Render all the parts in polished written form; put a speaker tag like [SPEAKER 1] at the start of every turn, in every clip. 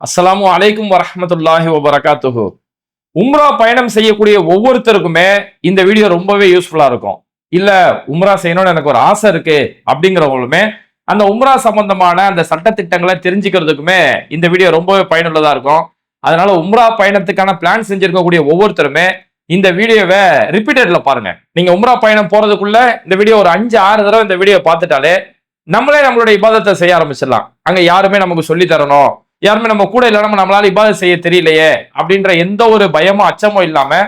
[SPEAKER 1] அஸ்ஸலாமு அலைக்கும் வரஹ்மத்துல்லாஹி வபரகாத்துஹு. உம்ரா பயணம் செய்யக்கூடிய ஒவ்வொருத்தருக்குமே இந்த வீடியோ ரொம்பவே யூஸ்ஃபுல்லா இருக்கும். இல்ல உம்ரா செய்யணும்னு எனக்கு ஒரு ஆசை இருக்கு அப்படிங்கிறவங்களுமே அந்த உம்ரா சம்பந்தமான அந்த சட்ட திட்டங்களை தெரிஞ்சுக்கிறதுக்குமே இந்த வீடியோ ரொம்பவே பயனுள்ளதா இருக்கும். அதனால உம்ரா பயணத்துக்கான பிளான் செஞ்சிருக்கக்கூடிய ஒவ்வொருத்தருமே இந்த வீடியோவை ரிப்பீட்டட்ல பாருங்க. நீங்க உம்ரா பயணம் போறதுக்குள்ள இந்த வீடியோ ஒரு 5-6 தடவை இந்த வீடியோ பார்த்துட்டாலே நம்மளே நம்மளுடைய இபாதத்தை செய்ய ஆரம்பிச்சிடலாம். அங்க யாருமே நமக்கு சொல்லி தரணும், யாருமே நம்ம கூட இல்லாம நம்மளால இபாதத் செய்ய தெரியலையே அப்படின்ற எந்த ஒரு பயமோ அச்சமோ இல்லாம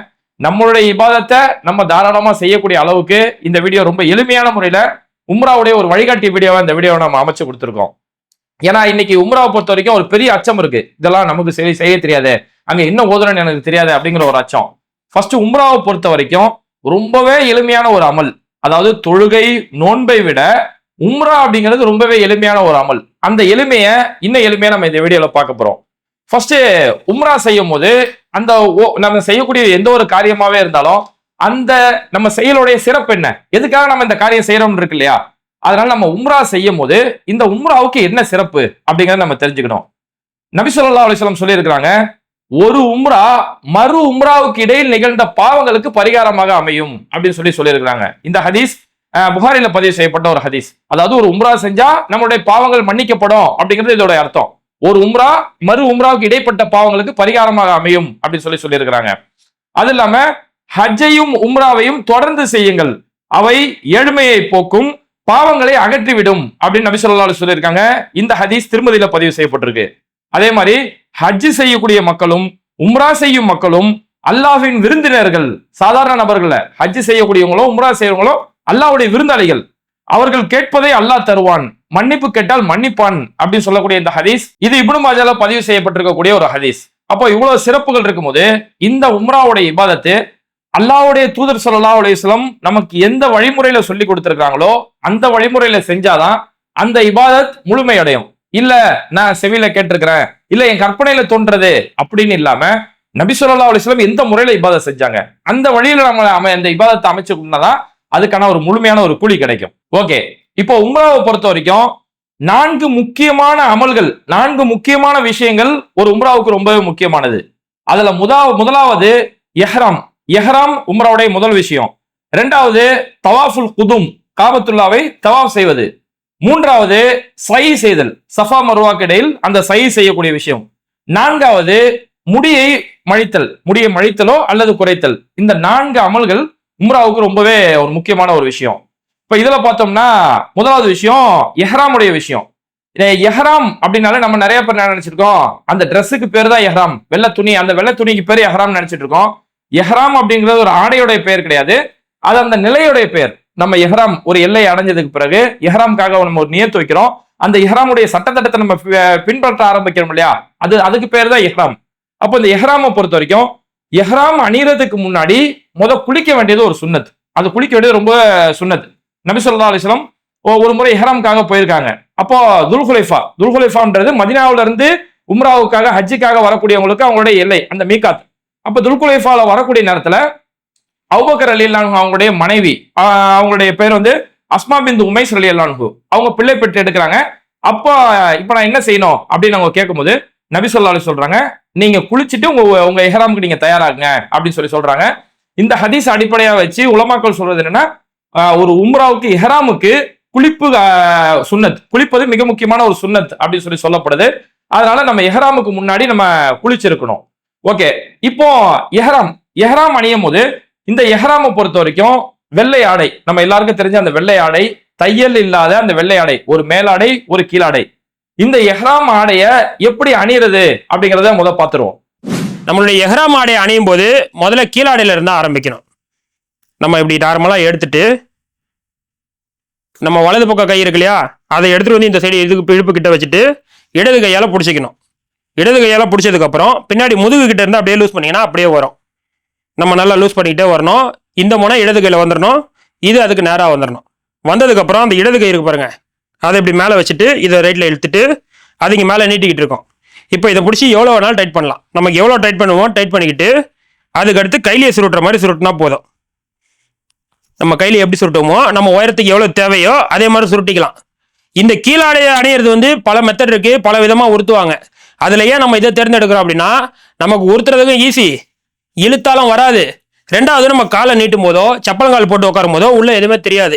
[SPEAKER 1] நம்மளுடைய இபாதத்தை நம்ம தாராளமா செய்யக்கூடிய அளவுக்கு இந்த வீடியோ ரொம்ப எளிமையான முறையில உம்ராவுடைய ஒரு வழிகாட்டி வீடியோவா இந்த வீடியோவை நம்ம அமைச்சு கொடுத்துருக்கோம். ஏன்னா இன்னைக்கு உம்ராவை பொறுத்த வரைக்கும் ஒரு பெரிய அச்சம் இருக்கு. இதெல்லாம் நமக்கு செய்ய தெரியாது, அங்க என்ன ஓதுறன்னு எனக்கு தெரியாது அப்படிங்கிற ஒரு அச்சம். ஃபர்ஸ்ட் உம்ராவை பொறுத்த வரைக்கும் ரொம்பவே எளிமையான ஒரு அமல். அதாவது தொழுகை நோன்பை விட உம்ரா அப்படிங்கிறது ரொம்பவே எளிமையான ஒரு அமல். அந்த எளிமையை இன்னும் எளிமையா நம்ம இந்த வீடியோல பார்க்க போறோம். ஃபர்ஸ்ட் உம்ரா செய்யும் போது அந்த நம்ம செய்யக்கூடிய எந்த ஒரு காரியமாவே இருந்தாலும் அந்த நம்ம செயலுடைய சிறப்பு என்ன, எதுக்காக நம்ம இந்த காரியம் செய்யறோம்னு இருக்கு இல்லையா? அதனால நம்ம உம்ரா செய்யும் போது இந்த உம்ராவுக்கு என்ன சிறப்பு அப்படிங்கறத நம்ம தெரிஞ்சுக்கணும். நபி ஸல்லல்லாஹு அலைஹி வஸல்லம் சொல்லி இருக்கிறாங்க, ஒரு உம்ரா மறு உம்ராவுக்கு இடையில் நிகழ்ந்த பாவங்களுக்கு பரிகாரமாக அமையும் அப்படின்னு சொல்லியிருக்கிறாங்க. இந்த ஹதீஸ் புகாரில பதிவு செய்யப்பட்ட ஒரு ஹதீஸ். அதாவது ஒரு உம்ரா செஞ்சா நம்மளுடைய பாவங்கள் மன்னிக்கப்படும் அப்படிங்கிறது இதோட அர்த்தம். ஒரு உம்ரா மறு உம்ராவுக்கு இடைப்பட்ட பாவங்களுக்கு பரிகாரமாக அமையும் அப்படின்னு சொல்லியிருக்கிறாங்க. அது இல்லாம ஹஜ்ஜையும் உம்ராவையும் தொடர்ந்து செய்யுங்கள், அவை ஏழ்மையை போக்கும், பாவங்களை அகற்றிவிடும் அப்படின்னு நபி ஸல்லல்லாஹு அலைஹி சொல்லியிருக்காங்க. இந்த ஹதீஸ் திருமதியில பதிவு செய்யப்பட்டிருக்கு. அதே மாதிரி ஹஜ் செய்யக்கூடிய மக்களும் உம்ரா செய்யும் மக்களும் அல்லாஹ்வின் விருந்தினர்கள். சாதாரண நபர்கள ஹஜ் செய்யக்கூடியவங்களோ உம்ரா செய்யறவங்களோ அல்லாஹ்வுடைய விருந்தாளிகள். அவர்கள் கேட்பதை அல்லாஹ் தருவான், மன்னிப்பு கேட்டால் மன்னிப்பான் அப்படின்னு சொல்லக்கூடிய இந்த ஹதீஸ் இது இப்னு மாஜால பதிவு செய்யப்பட்டிருக்கக்கூடிய ஒரு ஹதீஸ். அப்போ இவ்வளவு சிறப்புகள் இருக்கும்போது இந்த உம்ராவுடைய இபாதத்து அல்லாஹ்வுடைய தூதர் ஸல்லல்லாஹு அலைஹி வஸல்லம் நமக்கு எந்த வழிமுறையில சொல்லி கொடுத்திருக்காங்களோ அந்த வழிமுறையில செஞ்சாதான் அந்த இபாதத் முழுமை அடையும். இல்ல நான் செவியில கேட்டிருக்கிறேன், இல்ல என் கற்பனையில தோன்றது அப்படின்னு இல்லாம நபி ஸல்லல்லாஹு அலைஹி வஸல்லம் எந்த முறையில இபாதத் செஞ்சாங்க அந்த வழியில நம்ம அந்த இபாதத்தை அமைச்சுக்கணும்னாதான் அதுக்கான ஒரு முழுமையான ஒரு கூலி கிடைக்கும். ஓகே, இப்போ உம்ராவை பொறுத்த வரைக்கும் 4 முக்கியமான அமல்கள், 4 முக்கியமான விஷயங்கள் ஒரு உம்ராவுக்கு ரொம்பவே முக்கியமானது. அதுல முதலாவது எஹ்ராம். எஹ்ராம் உம்ராவுடைய முதல் விஷயம். இரண்டாவது தவாஃபுல் குதும், காபத்துல்லாவை தவாஃப் செய்வது. மூன்றாவது சை செய்தல், சஃபா மர்வாக்கு இடையில் அந்த சை செய்யக்கூடிய விஷயம். நான்காவது முடியை மழித்தல், முடியை மழித்தலோ அல்லது குறைத்தல். இந்த 4 அமல்கள் உம்ராவுக்கு ரொம்பவே ஒரு முக்கியமான ஒரு விஷயம். இப்ப இதுல பார்த்தோம்னா முதலாவது விஷயம் எஹ்ராமுடைய விஷயம். எஹ்ராம் அப்படின்னாலே நம்ம நிறைய பேர் நினைச்சிருக்கோம் அந்த ட்ரெஸ்ஸுக்கு பேர் தான் எஹ்ராம், வெள்ளை துணி, அந்த வெள்ளை துணிக்கு பேர் எஹ்ராம் நினைச்சிட்டு இருக்கோம். எஹ்ராம் அப்படிங்கிறது ஒரு ஆடையுடைய பெயர் கிடையாது, அது அந்த நிலையுடைய பெயர். நம்ம எஹ்ராம் ஒரு எல்லை அடைஞ்சதுக்கு பிறகு எஹ்ராம்காக நம்ம ஒரு நியத்து வைக்கிறோம், அந்த எஹ்ராமுடைய சட்டத்திட்டத்தை நம்ம பின்பற்ற ஆரம்பிக்கிறோம் இல்லையா, அதுக்கு பேர் தான் எஹ்ராம். அப்போ இந்த எஹ்ராமை பொறுத்த வரைக்கும் எஹ்ராம் அணியறதுக்கு முன்னாடி குளிக்க வேண்டியது ஒரு சுன்னத். அது குளிக்க வேண்டியது ரொம்ப சுன்னத். நபி ஸல்லல்லாஹு அலைஹி வஸல்லம் ஒரு முறை எஹ்ராம்காக போயிருக்காங்க. அப்போ துல்குலைஃபான்றது மதீனாவுல இருந்து உம்ராவுக்காக ஹஜ்ஜுக்காக வரக்கூடியவங்களுக்கு அவங்களுடைய எல்லை அந்த மீகாத். அப்ப துல்குலைஃபால வரக்கூடிய நேரத்துல அபூபக்கர் ரலியல்லாஹு அன்ஹு அவங்களுடைய மனைவி, அவங்களுடைய பேர் அஸ்மா பின்த் உமைஸ் ரலியல்லாஹு அன்ஹு, அவங்க பிள்ளை பெற்று எடுக்கிறாங்க. அப்போ இப்ப நான் என்ன செய்யணும் அப்படின்னு அவங்க கேட்கும்போது நபி ஸல்லல்லாஹு அலைஹி சொல்றாங்க, நீங்க குளிச்சுட்டு உங்க இஹ்ராமுக்கு நீங்க தயாராகுங்க அப்படின்னு சொல்றாங்க. இந்த ஹதீஸ் அடிப்படையா வச்சு உலமாக்கள் சொல்றது என்னன்னா, ஒரு உம்ராவுக்கு இஹ்ராமுக்கு குளிப்பு சுன்னத், குளிப்பது மிக முக்கியமான ஒரு சுன்னத் அப்படின்னு சொல்லப்படுது. அதனால நம்ம இஹ்ராமுக்கு முன்னாடி நம்ம குளிச்சிருக்கணும். ஓகே, இப்போ எஹ்ராம் அணியும் போது இந்த எஹ்ராமை பொறுத்த வரைக்கும் வெள்ளை ஆடை, நம்ம எல்லாருக்கும் தெரிஞ்ச அந்த வெள்ளை ஆடை, தையல் இல்லாத அந்த வெள்ளை ஆடை, ஒரு மேலாடை ஒரு கீழாடை. இந்த எஹ்ராம் ஆடைய எப்படி அணியிறது அப்படிங்கிறத முதல்ல பார்த்துருவோம்.
[SPEAKER 2] நம்மளுடைய எஹ்ராம் ஆடையை அணியும் போது முதல்ல கீழாடையில இருந்தா ஆரம்பிக்கணும். நம்ம இப்படி நார்மலா எடுத்துட்டு நம்ம வலது பக்கம் கை இருக்கு இல்லையா, அதை எடுத்துட்டு இந்த சைடு இதுக்கு இழுப்பு கிட்ட வச்சுட்டு இடது கையால பிடிச்சிக்கணும். இடது கையால பிடிச்சதுக்கு அப்புறம் பின்னாடி முதுகு கிட்ட இருந்து அப்படியே லூஸ் பண்ணீங்கன்னா அப்படியே வரும். நம்ம நல்லா லூஸ் பண்ணிக்கிட்டே வரணும். இந்த முனை இடது கையில வந்துடணும், இது அதுக்கு நேராக வந்துடணும். வந்ததுக்கு அப்புறம் அந்த இடது கை இருக்கு பாருங்க, அதை இப்படி மேலே வச்சுட்டு இதை ரைட்ல இழுத்துட்டு அது இங்கே மேலே நீட்டிக்கிட்டு இருக்கோம். இப்போ இதை பிடிச்சி எவ்வளோ வேணாலும் டைட் பண்ணலாம். நமக்கு எவ்வளோ டைட் பண்ணுவோம் டைட் பண்ணிக்கிட்டு அதுக்கடுத்து கையிலேயே சுருட்டுற மாதிரி சுருட்டினா போதும். நம்ம கையில எப்படி சுருட்டுவோமோ நம்ம உயரத்துக்கு எவ்வளோ தேவையோ அதே மாதிரி சுருட்டிக்கலாம். இந்த கீழாடையை அணியிறது பல மெத்தட் இருக்கு, பல விதமாக உறுத்துவாங்க. அதுல ஏன் நம்ம இதை தேர்ந்தெடுக்கிறோம் அப்படின்னா நமக்கு உறுத்துறதுக்கும் ஈஸி, இழுத்தாலும் வராது. ரெண்டாவது நம்ம காலை நீட்டும் போதோ சப்பளங்கால் போட்டு உட்காரும் போதோ உள்ள எதுவுமே தெரியாது.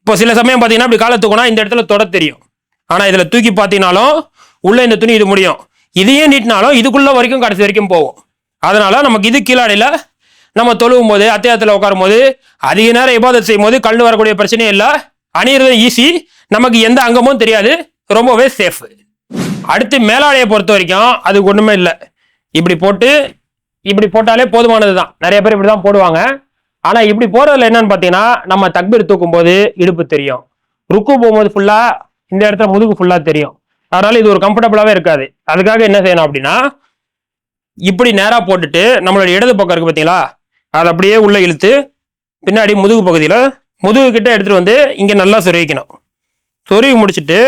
[SPEAKER 2] இப்போ சில சமயம் பார்த்தீங்கன்னா இப்படி காலை தூக்கினா இந்த இடத்துல தொட தெரியும், ஆனால் இதில் தூக்கி பார்த்தீங்கனாலும் உள்ள இந்த துணி இது முடியும். இதையே நீட்டினாலும் இதுக்குள்ள வரைக்கும் கடைசி வரைக்கும் போகும். அதனால நமக்கு இது கீழாடியில் நம்ம தொழுவும் போது அத்தியாயத்தில் உட்காரும் போது அதிக நேரம் இபாதத் செய்யும் போது கல் வரக்கூடிய பிரச்சனையும் இல்லை, அணியிறது ஈஸி, நமக்கு எந்த அங்கமும் தெரியாது, ரொம்பவே சேஃப். அடுத்து மேலாடையை பொறுத்த வரைக்கும் அதுக்கு ஒன்றுமே இல்லை, இப்படி போட்டாலே போதுமானது தான். நிறைய பேர் இப்படி தான் போடுவாங்க. ஆனால் இப்படி போடுறதுல என்னன்னு பார்த்தீங்கன்னா நம்ம தக்பீர் தூக்கும் போது இடுப்பு தெரியும், ருக்கு போகும்போது ஃபுல்லாக இந்த இடத்துல முதுகு ஃபுல்லாக தெரியும். அதனால இது ஒரு கம்ஃபர்டபுளாகவே இருக்காது. அதுக்காக என்ன செய்யணும் அப்படின்னா இப்படி நேராக போட்டுட்டு நம்மளோட இடது பக்கம் இருக்கு பார்த்தீங்களா, அதை அப்படியே உள்ள இழுத்து பின்னாடி முதுகு பகுதியில் முதுகு கிட்ட எடுத்துகிட்டு வந்து இங்கே நல்லா சொருவிக்கணும். சொருவி முடிச்சுட்டு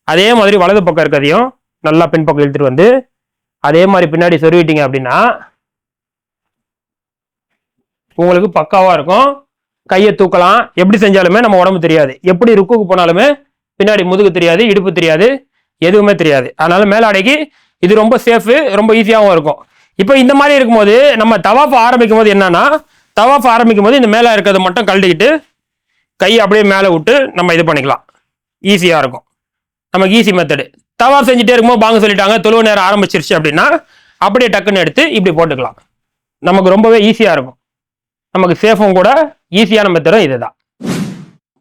[SPEAKER 2] அதே மாதிரி வலது பக்கம் இருக்கிறதையும் நல்லா பின்பக்கம் இழுத்துட்டு வந்து அதே மாதிரி பின்னாடி சொருவிட்டீங்க அப்படின்னா உங்களுக்கு பக்காவாக இருக்கும். கையை தூக்கலாம், எப்படி செஞ்சாலுமே நம்ம உடம்பு தெரியாது, எப்படி ருக்குக்கு போனாலுமே பின்னாடி முதுகு தெரியாது, இடுப்பு தெரியாது, எதுவுமே தெரியாது. அதனால மேலாடைக்கு இது ரொம்ப சேஃபு, ரொம்ப ஈஸியாகவும் இருக்கும். இப்போ இந்த மாதிரி இருக்கும்போது நம்ம தவாஃப் ஆரம்பிக்கும் போது என்னன்னா, தவாஃப் ஆரம்பிக்கும் போது இந்த மேலே இருக்கிறத மட்டும் கழட்டிக்கிட்டு கையை அப்படியே மேலே விட்டு நம்ம இது பண்ணிக்கலாம், ஈஸியாக இருக்கும். நமக்கு ஈஸி மெத்தடு. தவாஃப் செஞ்சுட்டே இருக்கும்போது பாங்க சொல்லிட்டாங்க தொழுவு நேரம் ஆரம்பிச்சிருச்சு அப்படின்னா அப்படியே டக்குன்னு எடுத்து இப்படி போட்டுக்கலாம். நமக்கு ரொம்பவே ஈஸியாக இருக்கும், நமக்கு சேஃபும் கூட. ஈஸியான மெத்தடும் இதுதான்.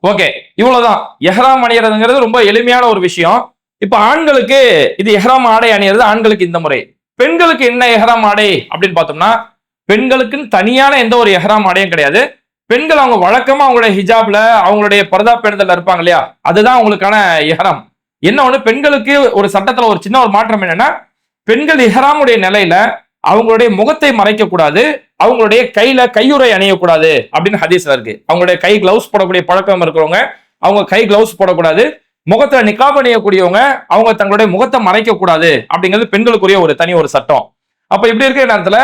[SPEAKER 1] ஓகே, இவ்வளவுதான். எஹ்ராம் அணியறதுங்கிறது ரொம்ப எளிமையான ஒரு விஷயம். இப்ப ஆண்களுக்கு இது எஹ்ராம் ஆடை அணியறது, ஆண்களுக்கு இந்த முறை. பெண்களுக்கு என்ன எஹ்ராம் ஆடை அப்படின்னு பார்த்தோம்னா, பெண்களுக்குன்னு தனியான எந்த ஒரு எஹ்ராம் ஆடையும் கிடையாது. பெண்கள் அவங்க வழக்கமா அவங்களுடைய ஹிஜாப்ல அவங்களுடைய பர்தா பேணுதல்ல இருப்பாங்க இல்லையா, அதுதான் அவங்களுக்கான எஹ்ராம். என்ன ஒண்ணு, பெண்களுக்கு ஒரு சட்டத்துல ஒரு சின்ன ஒரு மாற்றம் என்னன்னா, பெண்கள் இஹ்ராமுடைய நிலையில அவங்களுடைய முகத்தை மறைக்க கூடாது, அவங்களுடைய கையில கையுறை அணியக்கூடாது அப்படின்னு ஹதீஸ்ல இருக்கு. அவங்களுடைய கை கிளவுஸ் போடக்கூடிய பழக்கம் இருக்கிறவங்க அவங்க கை கிளவுஸ் போடக்கூடாது. முகத்துல நிக்காப் அணியக்கூடியவங்க அவங்க தங்களுடைய முகத்தை மறைக்க கூடாது அப்படிங்கிறது பெண்களுக்குரிய ஒரு தனி ஒரு சட்டம். அப்ப இப்படி இருக்கிற நேரத்துல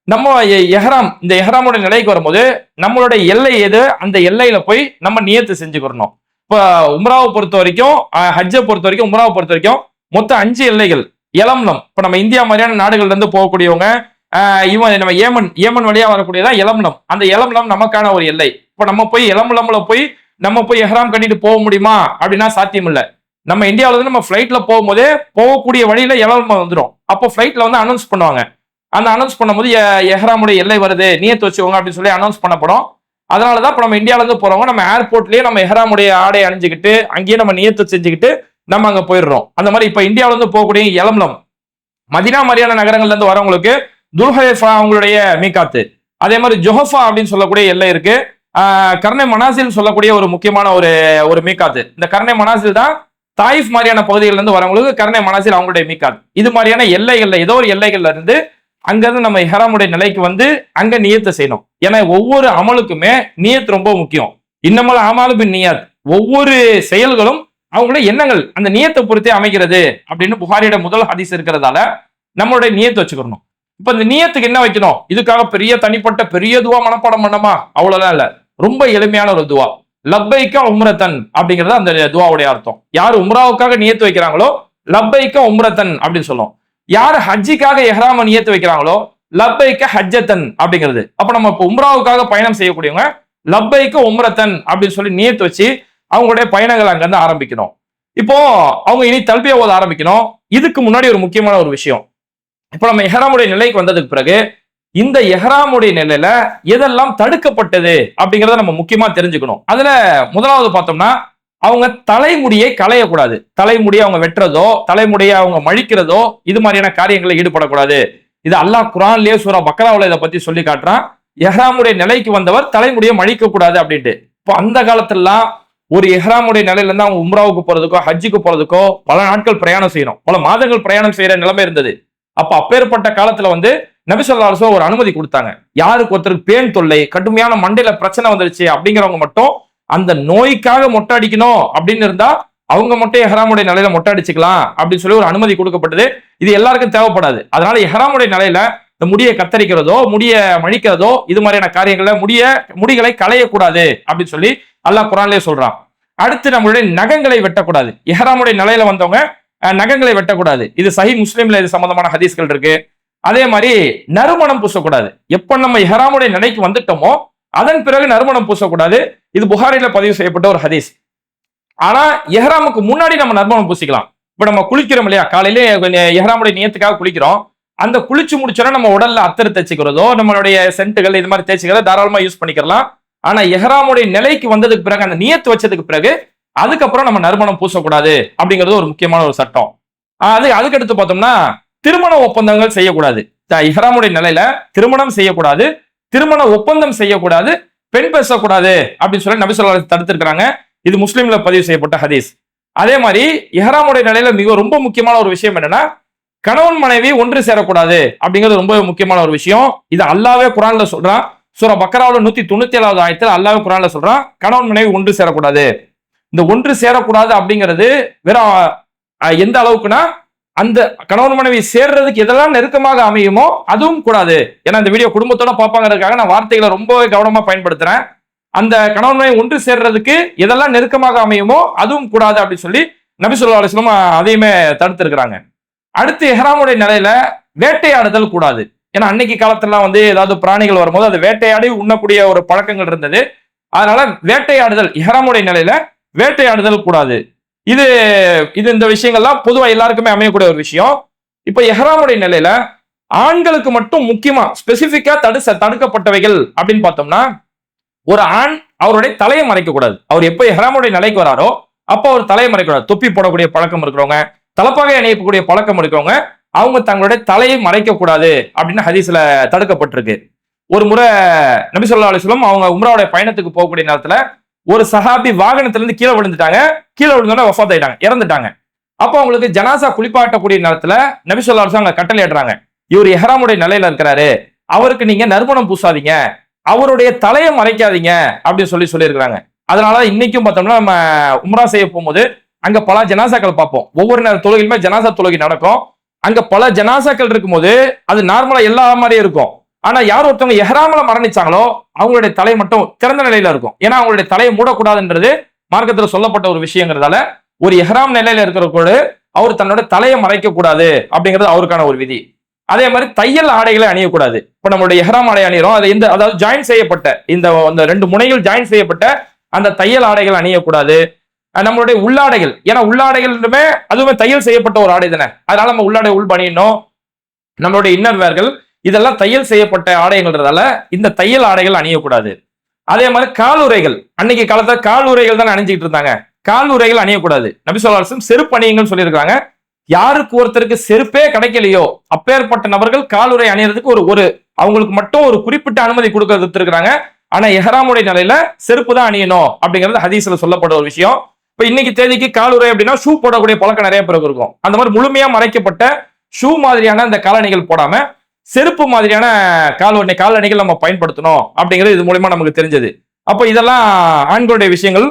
[SPEAKER 1] நம்ம எஹ்ராம், இந்த எஹ்ராமோட நிலைக்கு வரும்போது நம்மளுடைய எல்லை எது, அந்த எல்லையில போய் நம்ம நியத்து செஞ்சுக்கிறணும். இப்ப உம்ராவை பொறுத்த வரைக்கும், ஹஜ்ஜை பொறுத்த வரைக்கும், உம்ராவை பொறுத்த வரைக்கும் மொத்தம் 5 எல்லைகள். எலம்லம், இப்ப நம்ம இந்தியா மாதிரியான நாடுகள்ல இருந்து போகக்கூடியவங்க, இவன் நம்ம ஏமன் வழியா வரக்கூடியதான் எலம்லம். அந்த எலம்லம் நமக்கான ஒரு எல்லை. இப்ப நம்ம போய் எலம்லம்ல போய் நம்ம போய் எஹ்ராம் கட்டிட்டு போக முடியுமா அப்படின்னா சாத்தியம் இல்லை. நம்ம இந்தியாவில இருந்து நம்ம ஃபிளைட்ல போகும்போதே போகக்கூடிய வழியில எலம்லம் வந்துடும். அப்போ ஃபிளைட்ல வந்து அனௌன்ஸ் பண்ணுவாங்க. அந்த அனௌன்ஸ் பண்ணும்போது எஹ்ராமுடைய எல்லை வருது, நியத்து வச்சுக்கோங்க அப்படின்னு சொல்லி அனௌன்ஸ் பண்ணப்படும். அதனாலதான் இப்ப நம்ம இந்தியாவில இருந்து போறவங்க நம்ம ஏர்போர்ட்லயே நம்ம எஹ்ராமுடைய ஆடை அணிஞ்சுக்கிட்டு அங்கேயே நம்ம நியத்து செஞ்சுக்கிட்டு நம்ம அங்க போயிடுறோம். அந்த மாதிரி இப்ப இந்தியாவில இருந்து போகக்கூடிய எலம்லம், மதினா மாதிரியான நகரங்கள்ல இருந்து வரவங்களுக்கு துல்ஹைஃபா அவங்களுடைய மீகாத்து. அதே மாதிரி ஜொஹஃபா அப்படின்னு சொல்லக்கூடிய எல்லை இருக்கு. கர்ணை மனாசில் சொல்லக்கூடிய ஒரு முக்கியமான ஒரு மீகாத்து. இந்த கர்ணை மனாசில் தான் தாயிஃப் மாதிரியான பகுதிகளில் இருந்து வரவங்களுக்கு கர்ணை மனாசில் அவங்களுடைய மீகாத். இது மாதிரியான எல்லைகள்ல ஏதோ ஒரு எல்லைகள்ல இருந்து அங்கிருந்து நம்ம இஹ்ராமுடைய நிலைக்கு வந்து அங்க நியத்தை செய்யணும். ஏன்னா ஒவ்வொரு அமலுக்குமே நியத் ரொம்ப முக்கியம். இன்னமல் அமாலு பின் நியத், ஒவ்வொரு செயல்களும் அவங்களுடைய எண்ணங்கள் அந்த நியத்தை பொறுத்தே அமைகிறது அப்படின்னு புகாரியோட முதல் ஹதீஸ் இருக்கிறதால நம்மளுடைய நியத்தை வச்சுக்கணும். இப்ப இந்த நியத்துக்கு என்ன வைக்கணும், இதுக்காக பெரிய தனிப்பட்ட பெரிய துவா மனப்பாடம் பண்ணமா அவ்வளவுதான் இல்ல, ரொம்ப எளிமையான ஒரு துவா. லப்பைக்கா உம்ரத்தன் அப்படிங்கிறது அந்த துவாவுடைய அர்த்தம். யார் உம்ராவுக்காக நியத்து வைக்கிறாங்களோ லப்பைக்கா உம்ரத்தன் அப்படின்னு சொல்லும். யார் ஹஜ்ஜிக்காக எஹ்ராம நியத்து வைக்கிறாங்களோ லப்பைக்க ஹஜ்ஜத்தன் அப்படிங்கிறது. அப்ப நம்ம இப்போ உம்ராவுக்காக பயணம் செய்யக்கூடியவங்க லப்பைக்க உம்ரத்தன் அப்படின்னு சொல்லி நியத்து வச்சு அவங்களுடைய பயணங்கள் அங்க இருந்து ஆரம்பிக்கணும். இப்போ அவங்க இனி தல்பியா ஓத ஆரம்பிக்கணும். இதுக்கு முன்னாடி ஒரு முக்கியமான ஒரு விஷயம், இப்ப நம்ம எஹ்ராமுடைய நிலைக்கு வந்ததுக்கு பிறகு இந்த எஹ்ராமுடைய நிலையில எதெல்லாம் தடுக்கப்பட்டது அப்படிங்கிறத நம்ம முக்கியமா தெரிஞ்சுக்கணும். அதுல முதலாவது பார்த்தோம்னா அவங்க தலைமுடியை களையக்கூடாது. தலைமுடியை அவங்க வெட்டுறதோ தலைமுடியை அவங்க மழிக்கிறதோ இது மாதிரியான காரியங்களில் ஈடுபடக்கூடாது. இது அல்லாஹ் குர்ஆன்லயே சூரா பக்ராவுல இதை பத்தி சொல்லி காட்டுறான். எஹ்ராமுடைய நிலைக்கு வந்தவர் தலைமுடியை மழிக்க கூடாது அப்படின்ட்டு. இப்போ அந்த காலத்துலாம் ஒரு எஹ்ராமுடைய நிலையில இருந்து அவங்க உம்ராவுக்கு போறதுக்கோ ஹஜ்ஜுக்கு போறதுக்கோ பல நாட்கள் பிரயாணம் செய்யணும், பல மாதங்கள் பிரயாணம் செய்யற நிலைமை இருந்தது. அப்ப அப்பேற்பட்ட காலத்துல வந்து நபி ஸல்லல்லாஹு அலைஹி வஸல்லம் ஒரு அனுமதி கொடுத்தாங்க. யாருக்கு ஒருத்தருக்கு பேன் தொல்லை, கடுமையான மண்டையில பிரச்சனை வந்துருச்சு அப்படிங்கிறவங்க மட்டும் அந்த நோய்க்காக மொட்டை அடிக்கணும் அப்படின்னு இருந்தா அவங்க மட்டும் எஹ்ராமுடைய நிலையில மொட்டை அடிச்சுக்கலாம் அப்படின்னு சொல்லி ஒரு அனுமதி கொடுக்கப்பட்டது. இது எல்லாருக்கும் தேவைப்படாது. அதனால எஹ்ராமுடைய நிலையில இந்த முடியை கத்தரிக்கிறதோ முடிய மழிக்கிறதோ இது மாதிரியான காரியங்கள்ல முடிகளை களையக்கூடாது அப்படின்னு சொல்லி அல்லாஹ் குர்ஆன்லயே சொல்றான். அடுத்து நம்மளுடைய நகங்களை வெட்டக்கூடாது. எஹ்ராமுடைய நிலையில வந்தவங்க நகங்களை வெட்டக்கூடாது. இது சஹி முஸ்லிம்ல இது சம்பந்தமான ஹதீஸ்கள் இருக்கு. அதே மாதிரி நறுமணம் பூசக்கூடாது. எப்ப நம்ம இஹ்ராமுடைய நிலைக்கு வந்துட்டோமோ அதன் பிறகு நறுமணம் பூசக்கூடாது. இது புகாரில பதிவு செய்யப்பட்ட ஒரு ஹதீஸ். ஆனா இஹ்ராமுக்கு முன்னாடி நம்ம நறுமணம் பூசிக்கலாம். இப்ப நம்ம குளிக்கிறோம் இல்லையா, காலையில இஹ்ராமுடைய நியத்துக்காக குளிக்கிறோம். அந்த குளிச்சு முடிச்சோன்னா நம்ம உடல்ல அத்தர் தேய்ச்சிக்கிறதோ நம்மளுடைய சென்ட்டுகள் இது மாதிரி தேய்ச்சிக்கிறத தாராளமா யூஸ் பண்ணிக்கலாம். ஆனா இஹ்ராமுடைய நிலைக்கு வந்ததுக்கு பிறகு அந்த நியத்து வச்சதுக்கு பிறகு அதுக்கப்புறம் நம்ம நறுமணம் பூசக்கூடாது அப்படிங்கிறது ஒரு முக்கியமான ஒரு சட்டம். அதுக்கு அடுத்து பார்த்தோம்னா திருமண ஒப்பந்தங்கள் செய்யக்கூடாது. இஹ்ராமுடைய நிலையில திருமணம் செய்யக்கூடாது, திருமண ஒப்பந்தம் செய்யக்கூடாது, பெண் பேசக்கூடாது அப்படின்னு சொல்லி நபி ஸல்லல்லாஹு அலைஹி வஸல்லம் தடுத்திருக்கிறாங்க. இது முஸ்லிம்ல பதிவு செய்யப்பட்ட ஹதீஸ். அதே மாதிரி இஹ்ராமுடைய நிலையில மிக ரொம்ப முக்கியமான ஒரு விஷயம் என்னன்னா கணவன் மனைவி ஒன்று சேரக்கூடாது அப்படிங்கிறது ரொம்ப முக்கியமான ஒரு விஷயம். இது அல்லாஹ்வே குர்ஆன்ல சொல்றான். சூரா பக்கராவுல 197வது ஆயத்தில் அல்லாஹ்வே குர்ஆன்ல சொல்றான் கணவன் மனைவி ஒன்று சேரக்கூடாது. இந்த ஒன்று சேரக்கூடாது அப்படிங்கிறது வெறும் எந்த அளவுக்குன்னா அந்த கணவன் மனைவி சேர்றதுக்கு எதெல்லாம் நெருக்கமாக அமையுமோ அதுவும் கூடாது. ஏன்னா இந்த வீடியோ குடும்பத்தோட பார்ப்பாங்கிறதுக்காக நான் வார்த்தைகளை ரொம்பவே கவனமா பயன்படுத்துறேன். அந்த கணவன் மனைவி ஒன்று சேர்றதுக்கு எதெல்லாம் நெருக்கமாக அமையுமோ அதுவும் கூடாது அப்படின்னு சொல்லி நபி ஸல்லல்லாஹு அலைஹி வஸல்லம் அதையுமே தடுத்திருக்கிறாங்க. அடுத்து இஹ்ராமுடைய நிலையில வேட்டையாடுதல் கூடாது. ஏன்னா அன்னைக்கு காலத்துல ஏதாவது பிராணிகள் வரும்போது அது வேட்டையாடி உண்ணக்கூடிய ஒரு பழக்கங்கள் இருந்தது. அதனால வேட்டையாடுதல் இஹ்ராமுடைய நிலையில வேட்டையாடுதல் கூடாது. இது இந்த விஷயங்கள்லாம் பொதுவா எல்லாருக்குமே அமையக்கூடிய ஒரு விஷயம். இப்ப இஹ்ராமுடைய நிலையில ஆண்களுக்கு மட்டும் முக்கியமா ஸ்பெசிபிக்கா தடுக்கப்பட்டவைகள் அப்படின்னு பார்த்தோம்னா ஒரு ஆண் அவருடைய தலையை மறைக்க கூடாது. அவர் எப்ப இஹ்ராமுடைய நிலைக்கு வராரோ அப்ப அவர் தலையை மறைக்க கூடாது. தொப்பி போடக்கூடிய பழக்கம் இருக்கிறவங்க, தலப்பாகை அணியக்கூடிய பழக்கம் இருக்கிறவங்க அவங்க தங்களுடைய தலையை மறைக்க கூடாது அப்படின்னு ஹதீஸ்ல தடுக்கப்பட்டிருக்கு. ஒரு முறை நபி ஸல்லல்லாஹு அலைஹி வஸல்லம் அவங்க உம்ராவுடைய பயணத்துக்கு போகக்கூடிய நேரத்துல ஒரு சஹாபி வாகனத்துல இருந்து கீழே விழுந்துட்டாங்க. கீழே விழுந்தோட வஃபாத் ஆயிட்டாங்க, இறந்துட்டாங்க. அப்போ அவங்களுக்கு ஜனாசா குளிப்பாட்டக்கூடிய நேரத்துல நபி ஸல்லல்லாஹு அலைஹி வஸல்லம் கட்டளை ஏற்றாங்க, இவர் இஹ்ராமுடைய நிலையில இருக்கிறாரு, அவருக்கு நீங்க நறுமணம் பூசாதீங்க, அவருடைய தலையை மறைக்காதீங்க அப்படின்னு சொல்லியிருக்கிறாங்க. அதனால இன்னைக்கும் பார்த்தோம்னா நம்ம உம்ரா செய்ய போகும்போது அங்க பல ஜனாசாக்கள் பார்ப்போம். ஒவ்வொரு நேர தொழுகையிலுமே ஜனாசா தொழுகை நடக்கும். அங்க பல ஜனாசாக்கள் இருக்கும்போது அது நார்மலா எல்லா மாதிரியும் இருக்கும். ஆனா யார் ஒருத்தவங்க இஹ்ராம்ல மரணிச்சாங்களோ அவங்களுடைய தலை மட்டும் திறந்த நிலையில இருக்கும். ஏன்னா அவங்களுடைய தலையை மூடக்கூடாதுன்றது மார்க்கத்துல சொல்லப்பட்ட ஒரு விஷயங்கிறதால ஒரு இஹ்ராம் நிலையில இருக்கிறவங்க அவர் தன்னோட தலையை மறைக்க கூடாது அப்படிங்கிறது அவருக்கான ஒரு விதி. அதே மாதிரி தையல் ஆடைகளை அணியக்கூடாது. இப்ப நம்மளுடைய இஹ்ராம் ஆடை அணிகிறோம், அது அதாவது ஜாயின் செய்யப்பட்ட இந்த ரெண்டு முனைகள் ஜாயின் செய்யப்பட்ட அந்த தையல் ஆடைகள் அணியக்கூடாது. நம்மளுடைய உள்ளாடைகள், ஏன்னா உள்ளாடைகளுமே அதுவுமே தையல் செய்யப்பட்ட ஒரு ஆடை தானே, அதனால நம்ம உள்ளாடை உள் பணியணும். நம்மளுடைய இன்னர்வேர்கள் இதெல்லாம் தையல் செய்யப்பட்ட ஆடைகள்ன்றதால இந்த தையல் ஆடைகள் அணியக்கூடாது. அதே மாதிரி காலுறைகள், அன்னைக்கு காலத்துல காலுறைகள் தான் அணிஞ்சிட்டு இருந்தாங்க, காலுறைகள் அணியக்கூடாது. நபி ஸல்லல்லாஹு அலைஹி வஸல்லம் செருப்பு அணியுங்கன்னு சொல்லியிருக்காங்க. யாருக்கு ஒருத்தருக்கு செருப்பே கிடைக்கலையோ அப்பேற்பட்ட நபர்கள் காலுறை அணியறதுக்கு ஒரு அவங்களுக்கு மட்டும் ஒரு குறிப்பிட்ட அனுமதி கொடுக்கறதுக்காங்க. ஆனா இஹ்ராமுடைய நிலையில செருப்பு தான் அணியணும் அப்படிங்கிறது ஹதீஸ்ல சொல்லப்பட்ட ஒரு விஷயம். இப்ப இன்னைக்கு தேதிக்கு காலுறை அப்படின்னா ஷூ போடக்கூடிய பழக்கம் நிறைய பேருக்கு இருக்கும். அந்த மாதிரி முழுமையா மறைக்கப்பட்ட ஷூ மாதிரியான அந்த காலணிகள் போடாம செருப்பு மாதிரியான காலணிகள் நம்ம பயன்படுத்தணும் அப்படிங்கிறது இது மூலமா நமக்கு தெரிஞ்சது. அப்ப இதெல்லாம் ஆண்களுடைய விஷயங்கள்.